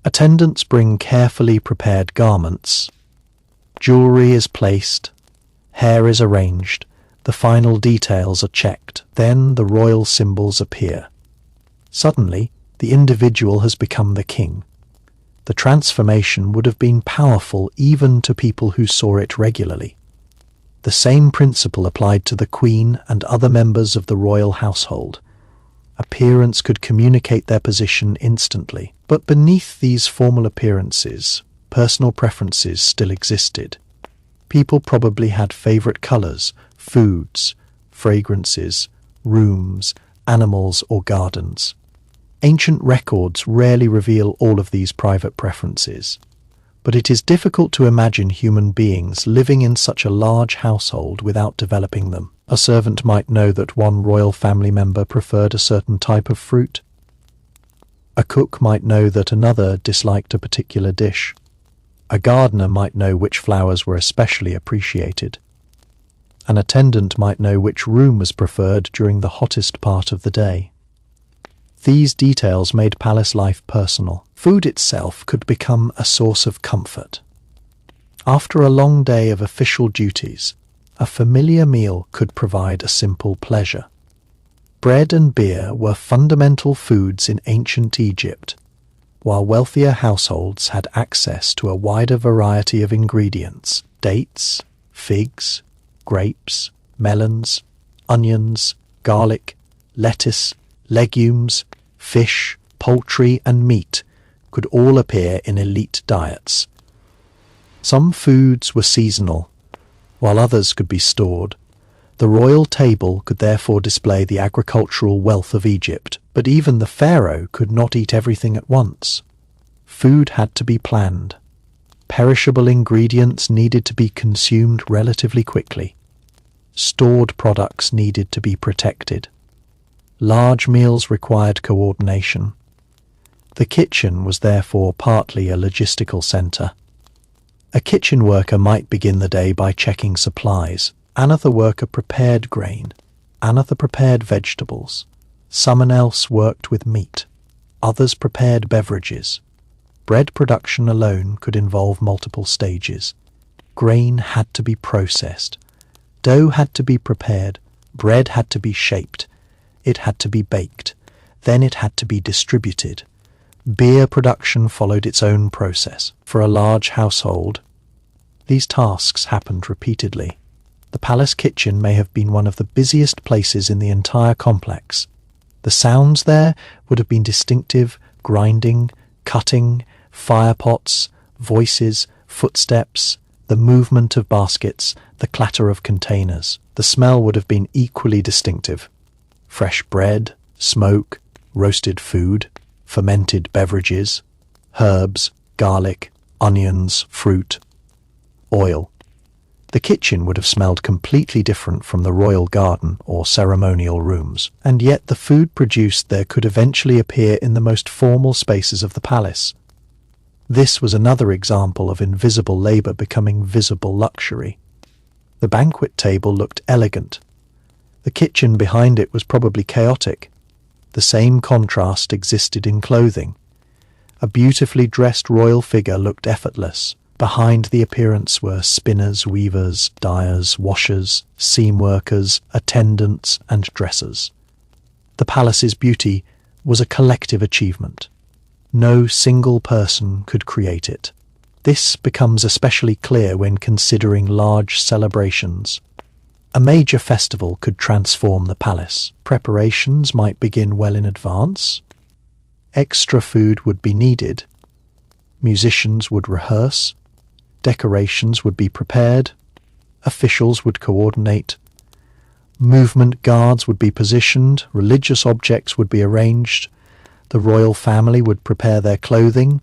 Attendants bring carefully prepared garments. Jewelry is placed. Hair is arranged. The final details are checked. Then the royal symbols appear. Suddenly, the individual has become the king. The transformation would have been powerful even to people who saw it regularly. The same principle applied to the queen and other members of the royal household. Appearance could communicate their position instantly. But beneath these formal appearances, personal preferences still existed. People probably had favorite colors, foods, fragrances, rooms, animals, or gardens. Ancient records rarely reveal all of these private preferences, but it is difficult to imagine human beings living in such a large household without developing them. A servant might know that one royal family member preferred a certain type of fruit. A cook might know that another disliked a particular dish. A gardener might know which flowers were especially appreciated. An attendant might know which room was preferred during the hottest part of the day. These details made palace life personal. Food itself could become a source of comfort. After a long day of official duties, a familiar meal could provide a simple pleasure. Bread and beer were fundamental foods in ancient Egypt, while wealthier households had access to a wider variety of ingredients: dates, figs, grapes, melons, onions, garlic, lettuce, legumes, fish, poultry, and meat could all appear in elite diets. Some foods were seasonal, while others could be stored. The royal table could therefore display the agricultural wealth of Egypt, but even the pharaoh could not eat everything at once. Food had to be planned. Perishable ingredients needed to be consumed relatively quickly. Stored products needed to be protected. Large meals required coordination. The kitchen was therefore partly a logistical centre. A kitchen worker might begin the day by checking supplies. Another worker prepared grain. Another prepared vegetables. Someone else worked with meat. Others prepared beverages. Bread production alone could involve multiple stages. Grain had to be processed. Dough had to be prepared. Bread had to be shaped. It had to be baked. Then it had to be distributed. Beer production followed its own process. For a large household, these tasks happened repeatedly. The palace kitchen may have been one of the busiest places in the entire complex. The sounds there would have been distinctive: grinding, cutting, Firepots, voices, footsteps, the movement of baskets, the clatter of containers. The smell would have been equally distinctive. Fresh bread, smoke, roasted food, fermented beverages, herbs, garlic, onions, fruit, oil. The kitchen would have smelled completely different from the royal garden or ceremonial rooms, and yet the food produced there could eventually appear in the most formal spaces of the palace. This was another example of invisible labour becoming visible luxury. The banquet table looked elegant. The kitchen behind it was probably chaotic. The same contrast existed in clothing. A beautifully dressed royal figure looked effortless. Behind the appearance were spinners, weavers, dyers, washers, seam workers, attendants, and dressers. The palace's beauty was a collective achievement. No single person could create it. This becomes especially clear when considering large celebrations. A major festival could transform the palace. Preparations might begin well in advance. Extra food would be needed. Musicians would rehearse. Decorations would be prepared, officials would coordinate, movement guards would be positioned, religious objects would be arranged, the royal family would prepare their clothing,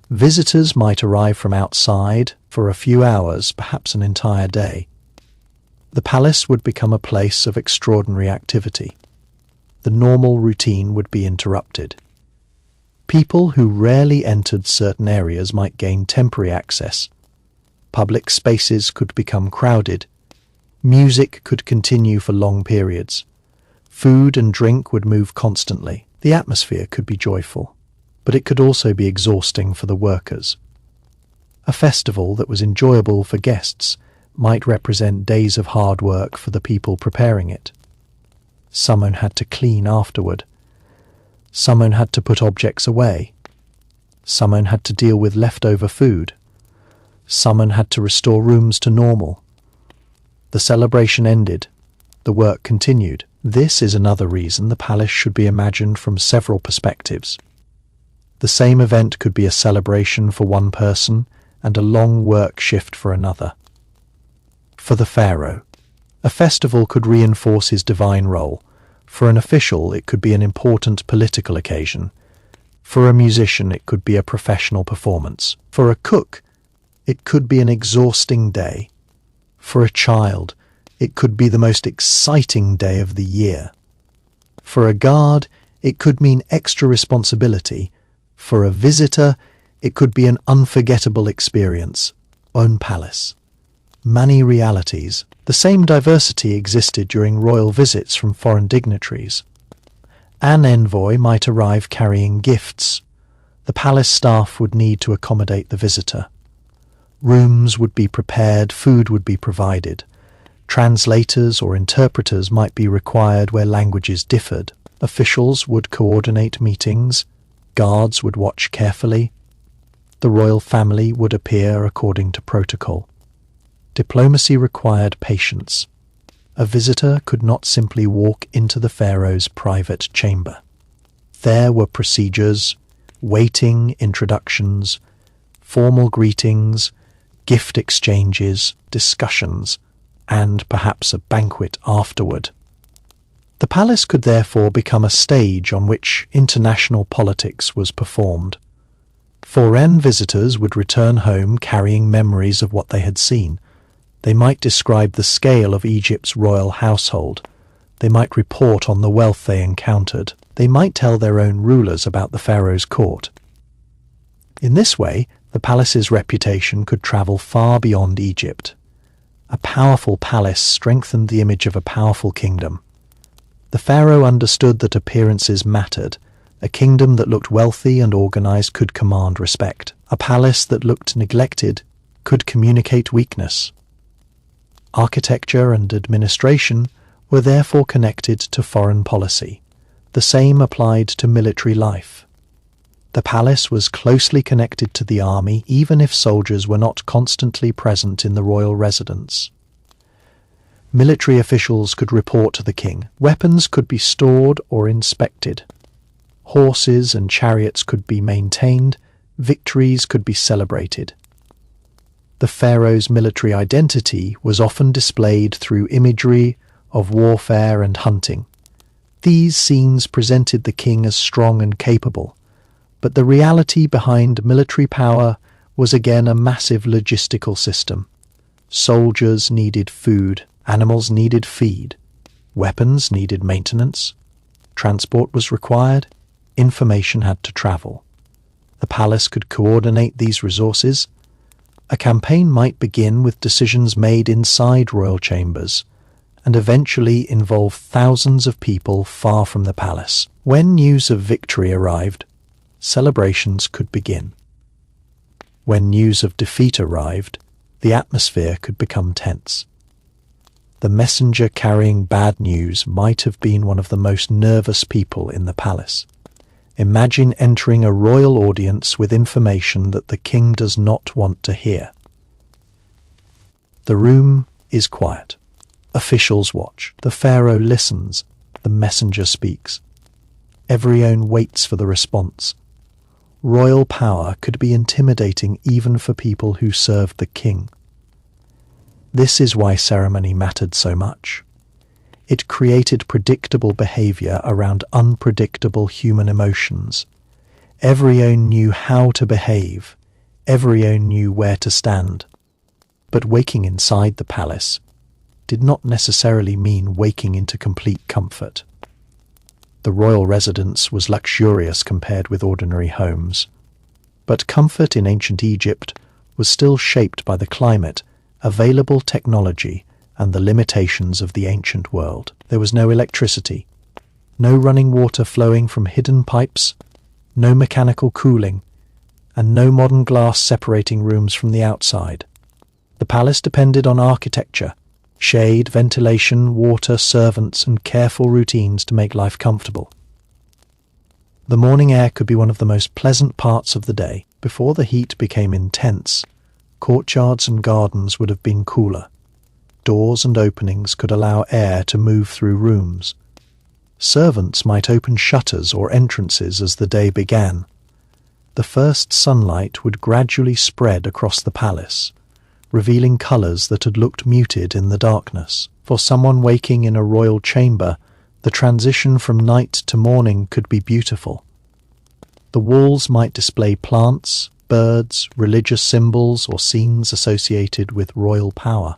visitors might arrive from outside for a few hours, perhaps an entire day. The palace would become a place of extraordinary activity. The normal routine would be interrupted. People who rarely entered certain areas might gain temporary access. Public spaces could become crowded. Music could continue for long periods. Food and drink would move constantly. The atmosphere could be joyful, but it could also be exhausting for the workers. A festival that was enjoyable for guests might represent days of hard work for the people preparing it. Someone had to clean afterward. Someone had to put objects away. Someone had to deal with leftover food. Someone had to restore rooms to normal. The celebration ended. The work continued. This is another reason the palace should be imagined from several perspectives. The same event could be a celebration for one person and a long work shift for another. For the pharaoh, a festival could reinforce his divine role. For an official, it could be an important political occasion. For a musician, it could be a professional performance. For a cook, it could be an exhausting day. For a child, it could be the most exciting day of the year. For a guard, it could mean extra responsibility. For a visitor, it could be an unforgettable experience. Own palace. Many realities. The same diversity existed during royal visits from foreign dignitaries. An envoy might arrive carrying gifts. The palace staff would need to accommodate the visitor. Rooms would be prepared, food would be provided. Translators or interpreters might be required where languages differed. Officials would coordinate meetings. Guards would watch carefully. The royal family would appear according to protocol. Diplomacy required patience. A visitor could not simply walk into the pharaoh's private chamber. There were procedures, waiting, introductions, formal greetings, gift exchanges, discussions, and perhaps a banquet afterward. The palace could therefore become a stage on which international politics was performed. Foreign visitors would return home carrying memories of what they had seen. They might describe the scale of Egypt's royal household. They might report on the wealth they encountered. They might tell their own rulers about the pharaoh's court. In this way, the palace's reputation could travel far beyond Egypt. A powerful palace strengthened the image of a powerful kingdom. The pharaoh understood that appearances mattered. A kingdom that looked wealthy and organized could command respect. A palace that looked neglected could communicate weakness. Architecture and administration were therefore connected to foreign policy. The same applied to military life. The palace was closely connected to the army, even if soldiers were not constantly present in the royal residence. Military officials could report to the king. Weapons could be stored or inspected. Horses and chariots could be maintained. victories could be celebrated. The pharaoh's military identity was often displayed through imagery of warfare and hunting. These scenes presented the king as strong and capable, but the reality behind military power was again a massive logistical system. Soldiers needed food, animals needed feed, weapons needed maintenance, transport was required, information had to travel. The palace could coordinate these resources. A campaign might begin with decisions made inside royal chambers and eventually involve thousands of people far from the palace. When news of victory arrived, celebrations could begin. When news of defeat arrived, the atmosphere could become tense. The messenger carrying bad news might have been one of the most nervous people in the palace. Imagine entering a royal audience with information that the king does not want to hear. The room is quiet. Officials watch. The pharaoh listens. The messenger speaks. Everyone waits for the response. Royal power could be intimidating even for people who served the king. This is why ceremony mattered so much. It created predictable behavior around unpredictable human emotions. Everyone knew how to behave. Everyone knew where to stand. But waking inside the palace did not necessarily mean waking into complete comfort. The royal residence was luxurious compared with ordinary homes. But comfort in ancient Egypt was still shaped by the climate, available technology, and the limitations of the ancient world. There was no electricity, no running water flowing from hidden pipes, no mechanical cooling, and no modern glass separating rooms from the outside. The palace depended on architecture, shade, ventilation, water, servants, and careful routines to make life comfortable. The morning air could be one of the most pleasant parts of the day. Before the heat became intense, courtyards and gardens would have been cooler. Doors and openings could allow air to move through rooms. Servants might open shutters or entrances as the day began. The first sunlight would gradually spread across the palace, revealing colours that had looked muted in the darkness. For someone waking in a royal chamber, the transition from night to morning could be beautiful. The walls might display plants, birds, religious symbols, or scenes associated with royal power.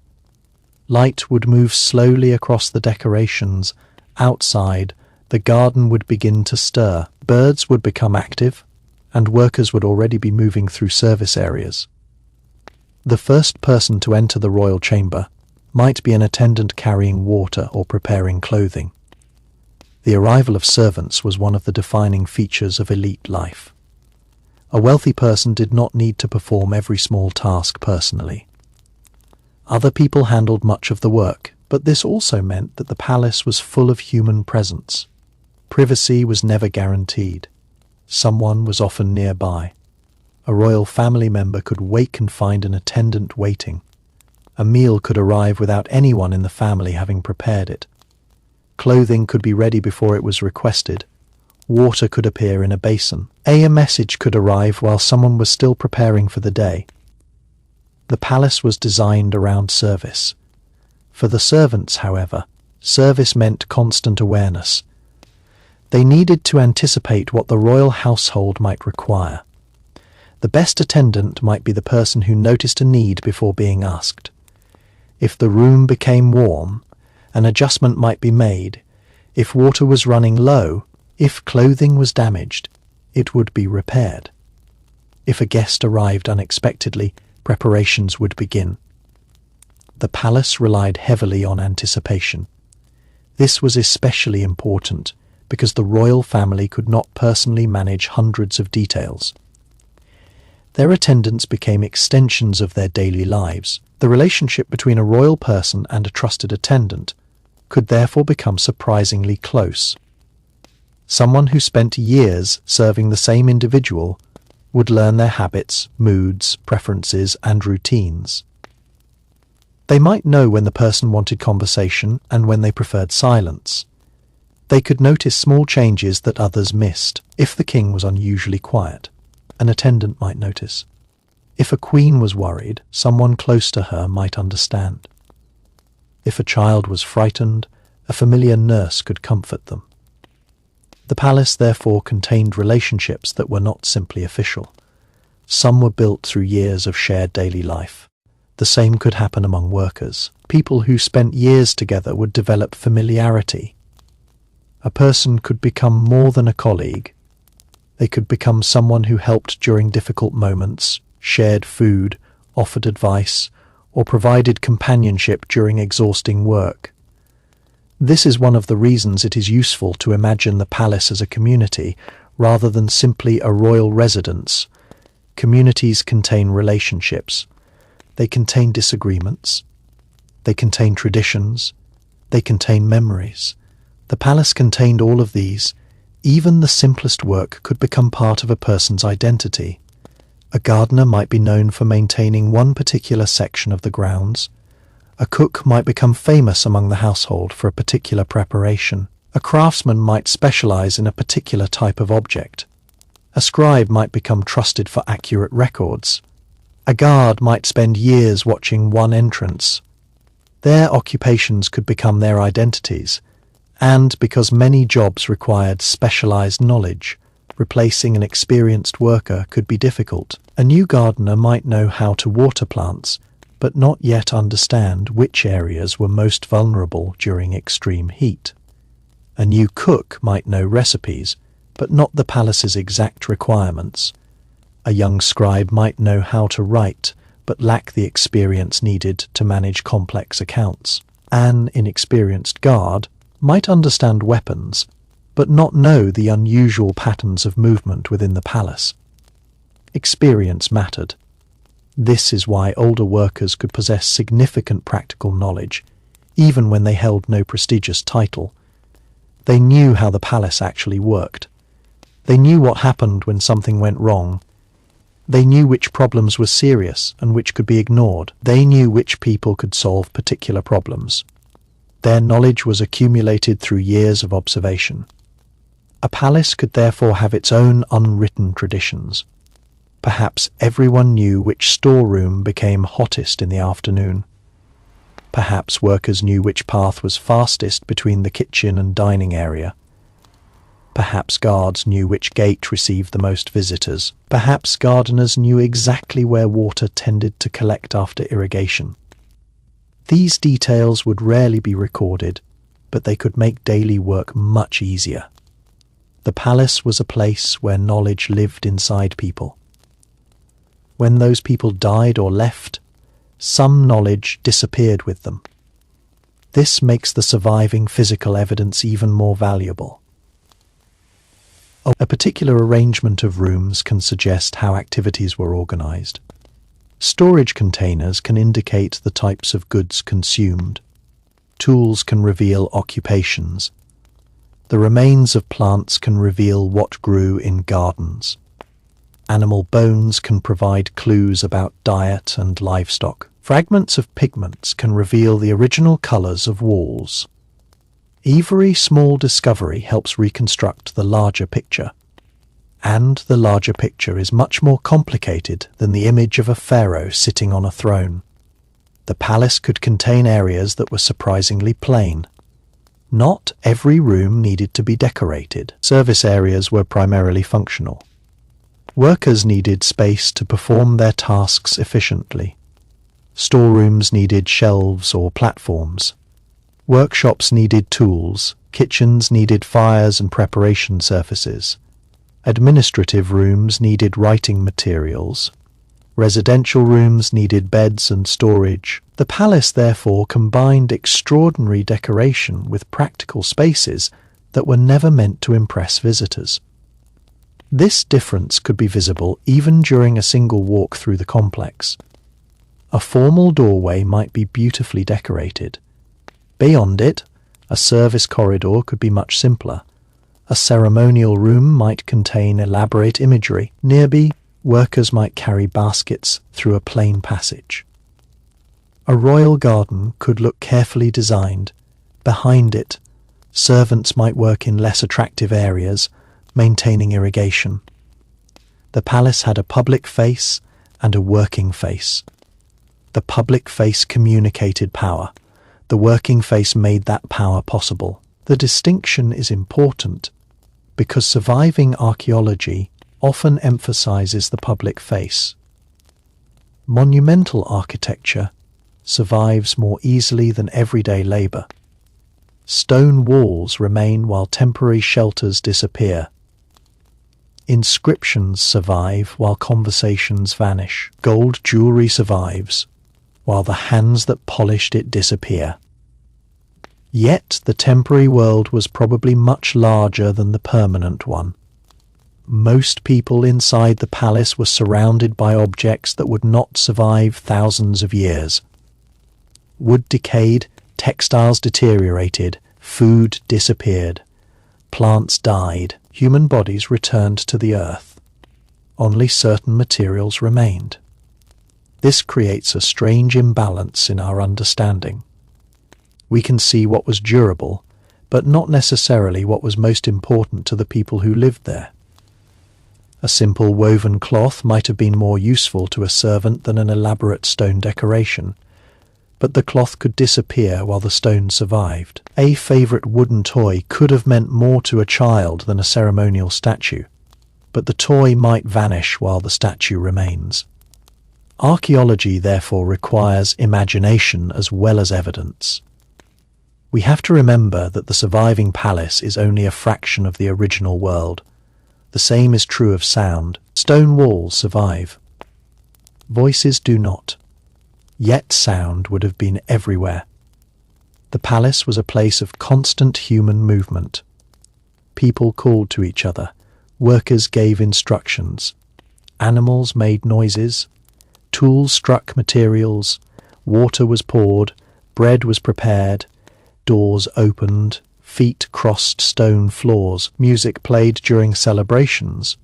Light would move slowly across the decorations. Outside, the garden would begin to stir. Birds would become active, and workers would already be moving through service areas. The first person to enter the royal chamber might be an attendant carrying water or preparing clothing. The arrival of servants was one of the defining features of elite life. A wealthy person did not need to perform every small task personally. Other people handled much of the work, but this also meant that the palace was full of human presence. Privacy was never guaranteed. Someone was often nearby. A royal family member could wake and find an attendant waiting. A meal could arrive without anyone in the family having prepared it. Clothing could be ready before it was requested. Water could appear in a basin. A message could arrive while someone was still preparing for the day. The palace was designed around service. For the servants, however, service meant constant awareness. They needed to anticipate what the royal household might require. The best attendant might be the person who noticed a need before being asked. If the room became warm, an adjustment might be made. If water was running low, if clothing was damaged, it would be repaired. If a guest arrived unexpectedly, preparations would begin. The palace relied heavily on anticipation. This was especially important because the royal family could not personally manage hundreds of details. Their attendants became extensions of their daily lives. The relationship between a royal person and a trusted attendant could therefore become surprisingly close. Someone who spent years serving the same individual would learn their habits, moods, preferences, and routines. They might know when the person wanted conversation and when they preferred silence. They could notice small changes that others missed. If the king was unusually quiet, an attendant might notice. If a queen was worried, someone close to her might understand. If a child was frightened, a familiar nurse could comfort them. The palace therefore contained relationships that were not simply official. Some were built through years of shared daily life. The same could happen among workers. People who spent years together would develop familiarity. A person could become more than a colleague. They could become someone who helped during difficult moments, shared food, offered advice, or provided companionship during exhausting work. This is one of the reasons it is useful to imagine the palace as a community rather than simply a royal residence. Communities contain relationships. They contain disagreements. They contain traditions. They contain memories. The palace contained all of these. Even the simplest work could become part of a person's identity. A gardener might be known for maintaining one particular section of the grounds. A cook might become famous among the household for a particular preparation. A craftsman might specialize in a particular type of object. A scribe might become trusted for accurate records. A guard might spend years watching one entrance. Their occupations could become their identities, and because many jobs required specialized knowledge, replacing an experienced worker could be difficult. A new gardener might know how to water plants, but not yet understand which areas were most vulnerable during extreme heat. A new cook might know recipes, but not the palace's exact requirements. A young scribe might know how to write, but lack the experience needed to manage complex accounts. An inexperienced guard might understand weapons, but not know the unusual patterns of movement within the palace. Experience mattered. This is why older workers could possess significant practical knowledge, even when they held no prestigious title. They knew how the palace actually worked. They knew what happened when something went wrong. They knew which problems were serious and which could be ignored. They knew which people could solve particular problems. Their knowledge was accumulated through years of observation. A palace could therefore have its own unwritten traditions. Perhaps everyone knew which storeroom became hottest in the afternoon. Perhaps workers knew which path was fastest between the kitchen and dining area. Perhaps guards knew which gate received the most visitors. Perhaps gardeners knew exactly where water tended to collect after irrigation. These details would rarely be recorded, but they could make daily work much easier. The palace was a place where knowledge lived inside people. When those people died or left, some knowledge disappeared with them. This makes the surviving physical evidence even more valuable. A particular arrangement of rooms can suggest how activities were organized. Storage containers can indicate the types of goods consumed. Tools can reveal occupations. The remains of plants can reveal what grew in gardens. Animal bones can provide clues about diet and livestock. Fragments of pigments can reveal the original colors of walls. Every small discovery helps reconstruct the larger picture. And the larger picture is much more complicated than the image of a pharaoh sitting on a throne. The palace could contain areas that were surprisingly plain. Not every room needed to be decorated. Service areas were primarily functional. Workers needed space to perform their tasks efficiently. Storerooms needed shelves or platforms. Workshops needed tools. Kitchens needed fires and preparation surfaces. Administrative rooms needed writing materials. Residential rooms needed beds and storage. The palace therefore combined extraordinary decoration with practical spaces that were never meant to impress visitors. This difference could be visible even during a single walk through the complex. A formal doorway might be beautifully decorated. Beyond it, a service corridor could be much simpler. A ceremonial room might contain elaborate imagery. Nearby, workers might carry baskets through a plain passage. A royal garden could look carefully designed. Behind it, servants might work in less attractive areas, maintaining irrigation. The palace had a public face and a working face. The public face communicated power. The working face made that power possible. The distinction is important because surviving archaeology often emphasizes the public face. Monumental architecture survives more easily than everyday labor. Stone walls remain while temporary shelters disappear. Inscriptions survive while conversations vanish. Gold jewelry survives while the hands that polished it disappear. Yet the temporary world was probably much larger than the permanent one. Most people inside the palace were surrounded by objects that would not survive thousands of years. Wood decayed, textiles deteriorated, food disappeared, plants died, human bodies returned to the earth. Only certain materials remained. This creates a strange imbalance in our understanding. We can see what was durable, but not necessarily what was most important to the people who lived there. A simple woven cloth might have been more useful to a servant than an elaborate stone decoration, but the cloth could disappear while the stone survived. A favorite wooden toy could have meant more to a child than a ceremonial statue, but the toy might vanish while the statue remains. Archaeology therefore requires imagination as well as evidence. We have to remember that the surviving palace is only a fraction of the original world. The same is true of sound. Stone walls survive. Voices do not. Yet sound would have been everywhere. The palace was a place of constant human movement. People called to each other. Workers gave instructions. Animals made noises. Tools struck materials. Water was poured. Bread was prepared. Doors opened. Feet crossed stone floors. Music played during celebrations.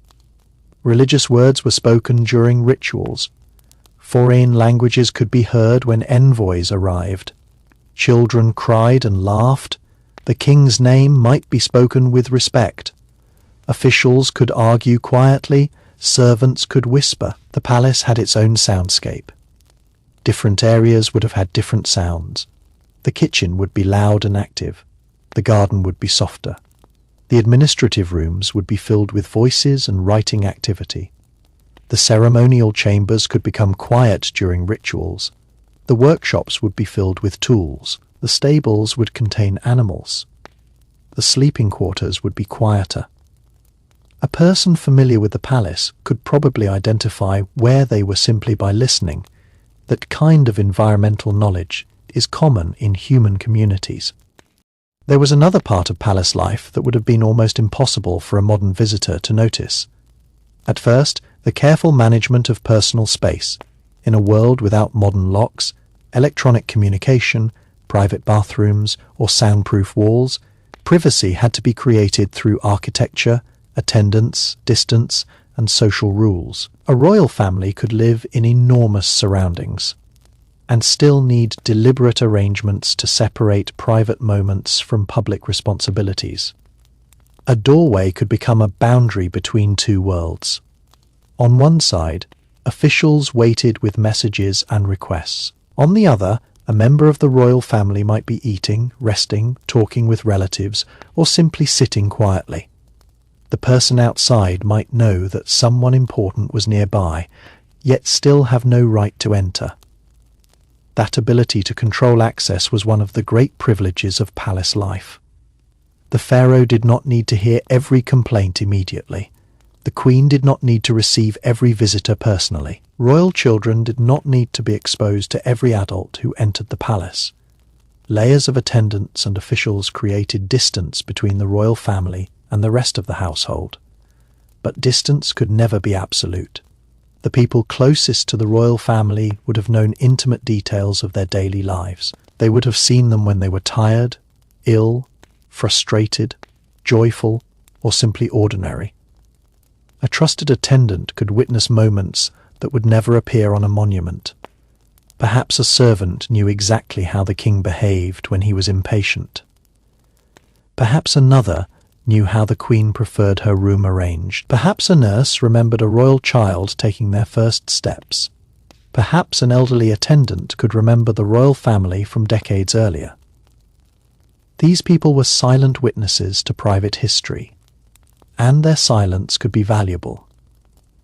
Religious words were spoken during rituals. Foreign languages could be heard when envoys arrived. Children cried and laughed. The king's name might be spoken with respect. Officials could argue quietly. Servants could whisper. The palace had its own soundscape. Different areas would have had different sounds. The kitchen would be loud and active. The garden would be softer. The administrative rooms would be filled with voices and writing activity. The ceremonial chambers could become quiet during rituals. The workshops would be filled with tools. The stables would contain animals. The sleeping quarters would be quieter. A person familiar with the palace could probably identify where they were simply by listening. That kind of environmental knowledge is common in human communities. There was another part of palace life that would have been almost impossible for a modern visitor to notice. At first, the careful management of personal space. In a world without modern locks, electronic communication, private bathrooms, or soundproof walls, privacy had to be created through architecture, attendance, distance, and social rules. A royal family could live in enormous surroundings and still need deliberate arrangements to separate private moments from public responsibilities. A doorway could become a boundary between two worlds. On one side, officials waited with messages and requests. On the other, a member of the royal family might be eating, resting, talking with relatives, or simply sitting quietly. The person outside might know that someone important was nearby, yet still have no right to enter. That ability to control access was one of the great privileges of palace life. The pharaoh did not need to hear every complaint immediately. The queen did not need to receive every visitor personally. Royal children did not need to be exposed to every adult who entered the palace. Layers of attendants and officials created distance between the royal family and the rest of the household. But distance could never be absolute. The people closest to the royal family would have known intimate details of their daily lives. They would have seen them when they were tired, ill, frustrated, joyful, or simply ordinary. A trusted attendant could witness moments that would never appear on a monument. Perhaps a servant knew exactly how the king behaved when he was impatient. Perhaps another knew how the queen preferred her room arranged. Perhaps a nurse remembered a royal child taking their first steps. Perhaps an elderly attendant could remember the royal family from decades earlier. These people were silent witnesses to private history, and their silence could be valuable.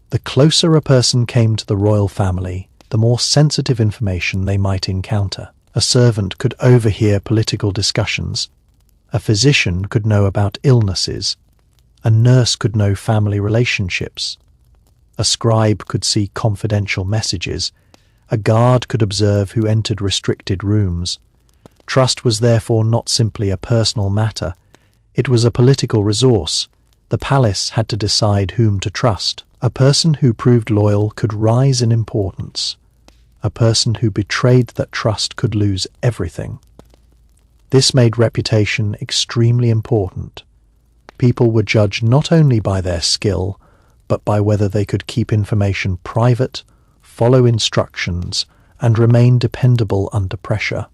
The closer a person came to the royal family, the more sensitive information they might encounter. A servant could overhear political discussions. A physician could know about illnesses. A nurse could know family relationships. A scribe could see confidential messages. A guard could observe who entered restricted rooms. Trust was therefore not simply a personal matter. It was a political resource. The palace had to decide whom to trust. A person who proved loyal could rise in importance. A person who betrayed that trust could lose everything. This made reputation extremely important. People were judged not only by their skill, but by whether they could keep information private, follow instructions, and remain dependable under pressure.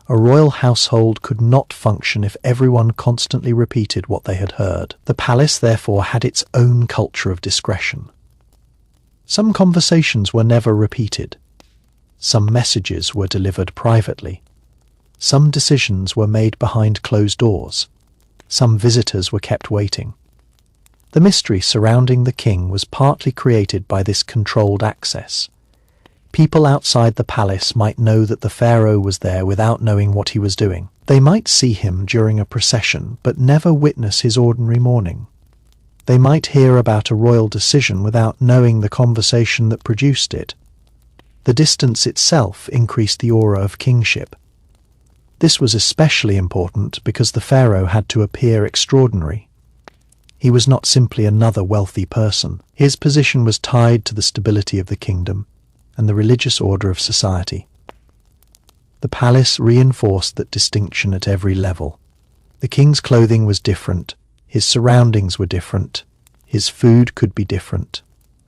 A royal household could not function if everyone constantly repeated what they had heard. The palace therefore had its own culture of discretion. Some conversations were never repeated. Some messages were delivered privately. Some decisions were made behind closed doors. Some visitors were kept waiting. The mystery surrounding the king was partly created by this controlled access. People outside the palace might know that the pharaoh was there without knowing what he was doing. They might see him during a procession but never witness his ordinary morning. They might hear about a royal decision without knowing the conversation that produced it. The distance itself increased the aura of kingship. This was especially important because the pharaoh had to appear extraordinary. He was not simply another wealthy person. His position was tied to the stability of the kingdom and the religious order of society. The palace reinforced that distinction at every level. The king's clothing was different, his surroundings were different, his food could be different,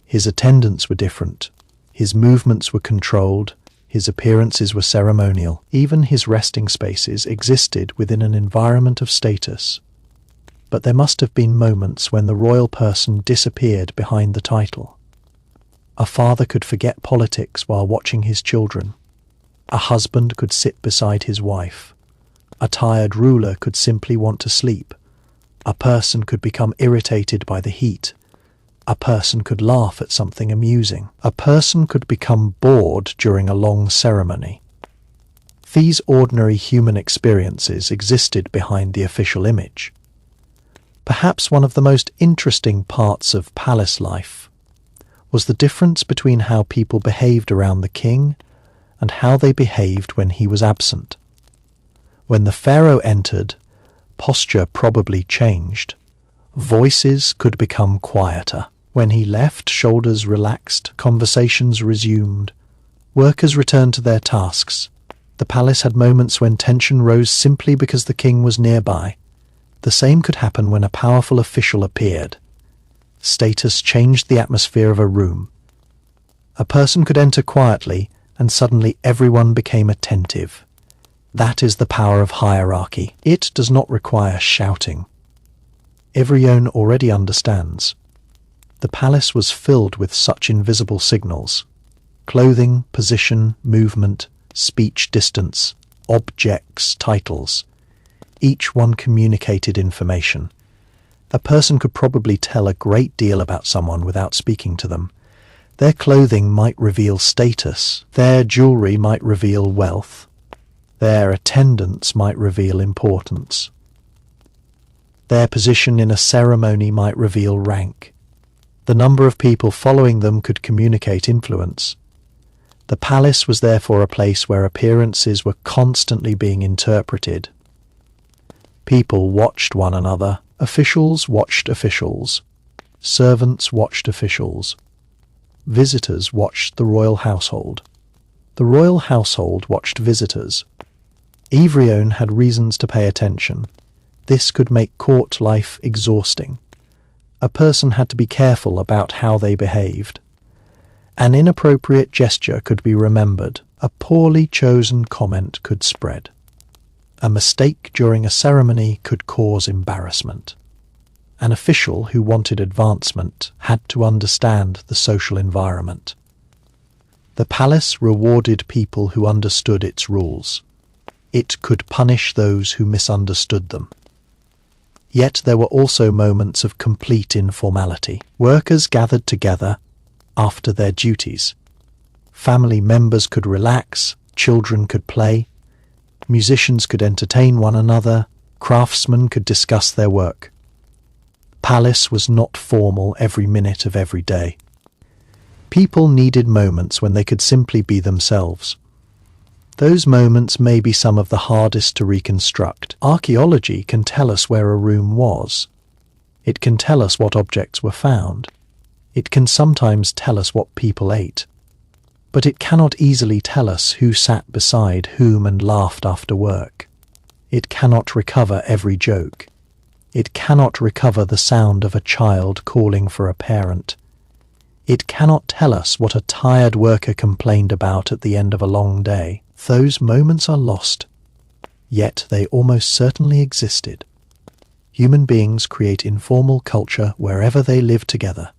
his attendants were different, his movements were controlled, his appearances were ceremonial. Even his resting spaces existed within an environment of status. But there must have been moments when the royal person disappeared behind the title. A father could forget politics while watching his children. A husband could sit beside his wife. A tired ruler could simply want to sleep. A person could become irritated by the heat. A person could laugh at something amusing. A person could become bored during a long ceremony. These ordinary human experiences existed behind the official image. Perhaps one of the most interesting parts of palace life was the difference between how people behaved around the king and how they behaved when he was absent. When the pharaoh entered, posture probably changed. Voices could become quieter. When he left, shoulders relaxed, conversations resumed. Workers returned to their tasks. The palace had moments when tension rose simply because the king was nearby. The same could happen when a powerful official appeared. Status changed the atmosphere of a room. A person could enter quietly, and suddenly everyone became attentive. That is the power of hierarchy. It does not require shouting. Everyone already understands. The palace was filled with such invisible signals. Clothing, position, movement, speech, distance, objects, titles. Each one communicated information. A person could probably tell a great deal about someone without speaking to them. Their clothing might reveal status. Their jewelry might reveal wealth. Their attendance might reveal importance. Their position in a ceremony might reveal rank. The number of people following them could communicate influence. The palace was therefore a place where appearances were constantly being interpreted. People watched one another. Officials watched officials. Servants watched officials. Visitors watched the royal household. The royal household watched visitors. Everyone had reasons to pay attention. This could make court life exhausting. A person had to be careful about how they behaved. An inappropriate gesture could be remembered. A poorly chosen comment could spread. A mistake during a ceremony could cause embarrassment. An official who wanted advancement had to understand the social environment. The palace rewarded people who understood its rules. It could punish those who misunderstood them. Yet there were also moments of complete informality. Workers gathered together after their duties. Family members could relax, children could play, musicians could entertain one another, craftsmen could discuss their work. Palace was not formal every minute of every day. People needed moments when they could simply be themselves. Those moments may be some of the hardest to reconstruct. Archaeology can tell us where a room was. It can tell us what objects were found. It can sometimes tell us what people ate. But it cannot easily tell us who sat beside whom and laughed after work. It cannot recover every joke. It cannot recover the sound of a child calling for a parent. It cannot tell us what a tired worker complained about at the end of a long day. Those moments are lost, yet they almost certainly existed. Human beings create informal culture wherever they live together.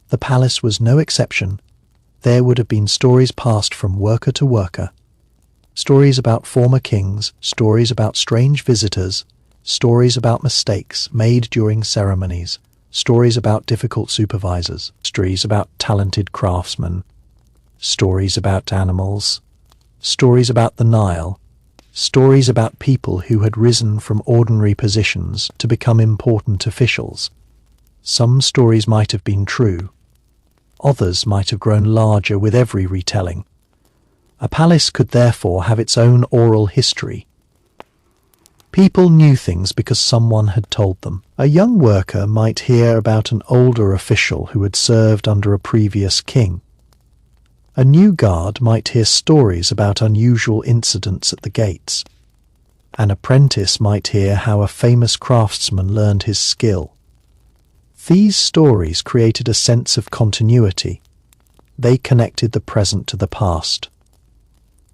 The palace was no exception. There would have been stories passed from worker to worker. Stories about former kings, stories about strange visitors, stories about mistakes made during ceremonies, stories about difficult supervisors, stories about talented craftsmen, stories about animals, stories about the Nile, stories about people who had risen from ordinary positions to become important officials. Some stories might have been true. Others might have grown larger with every retelling. A palace could therefore have its own oral history. People knew things because someone had told them. A young worker might hear about an older official who had served under a previous king. A new guard might hear stories about unusual incidents at the gates. An apprentice might hear how a famous craftsman learned his skill. These stories created a sense of continuity. They connected the present to the past.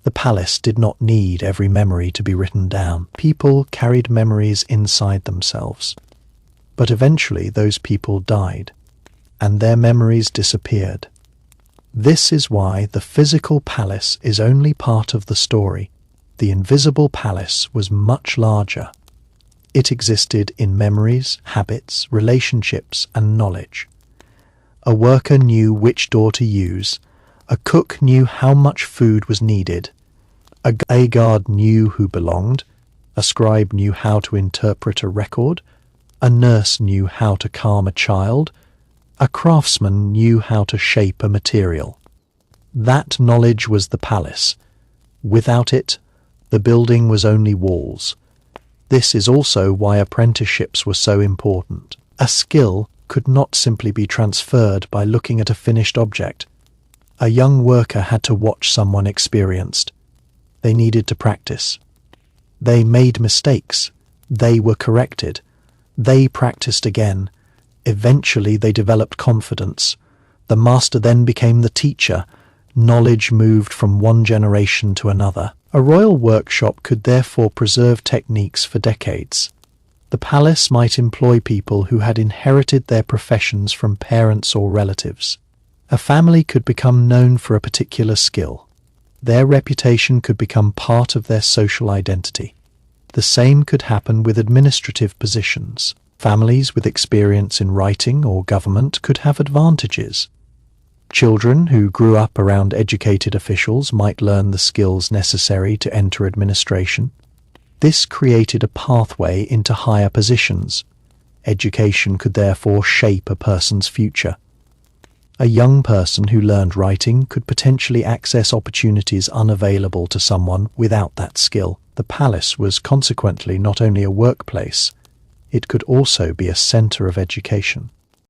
The palace did not need every memory to be written down. People carried memories inside themselves. But eventually those people died, and their memories disappeared. This is why the physical palace is only part of the story. The invisible palace was much larger. It existed in memories, habits, relationships, and knowledge. A worker knew which door to use. A cook knew how much food was needed. A guard knew who belonged. A scribe knew how to interpret a record. A nurse knew how to calm a child. A craftsman knew how to shape a material. That knowledge was the palace. Without it, the building was only walls. This is also why apprenticeships were so important. A skill could not simply be transferred by looking at a finished object. A young worker had to watch someone experienced. They needed to practice. They made mistakes. They were corrected. They practiced again. Eventually they developed confidence. The master then became the teacher. Knowledge moved from one generation to another. A royal workshop could therefore preserve techniques for decades. The palace might employ people who had inherited their professions from parents or relatives. A family could become known for a particular skill. Their reputation could become part of their social identity. The same could happen with administrative positions. Families with experience in writing or government could have advantages. Children who grew up around educated officials might learn the skills necessary to enter administration. This created a pathway into higher positions. Education could therefore shape a person's future. A young person who learned writing could potentially access opportunities unavailable to someone without that skill. The palace was consequently not only a workplace, it could also be a center of education.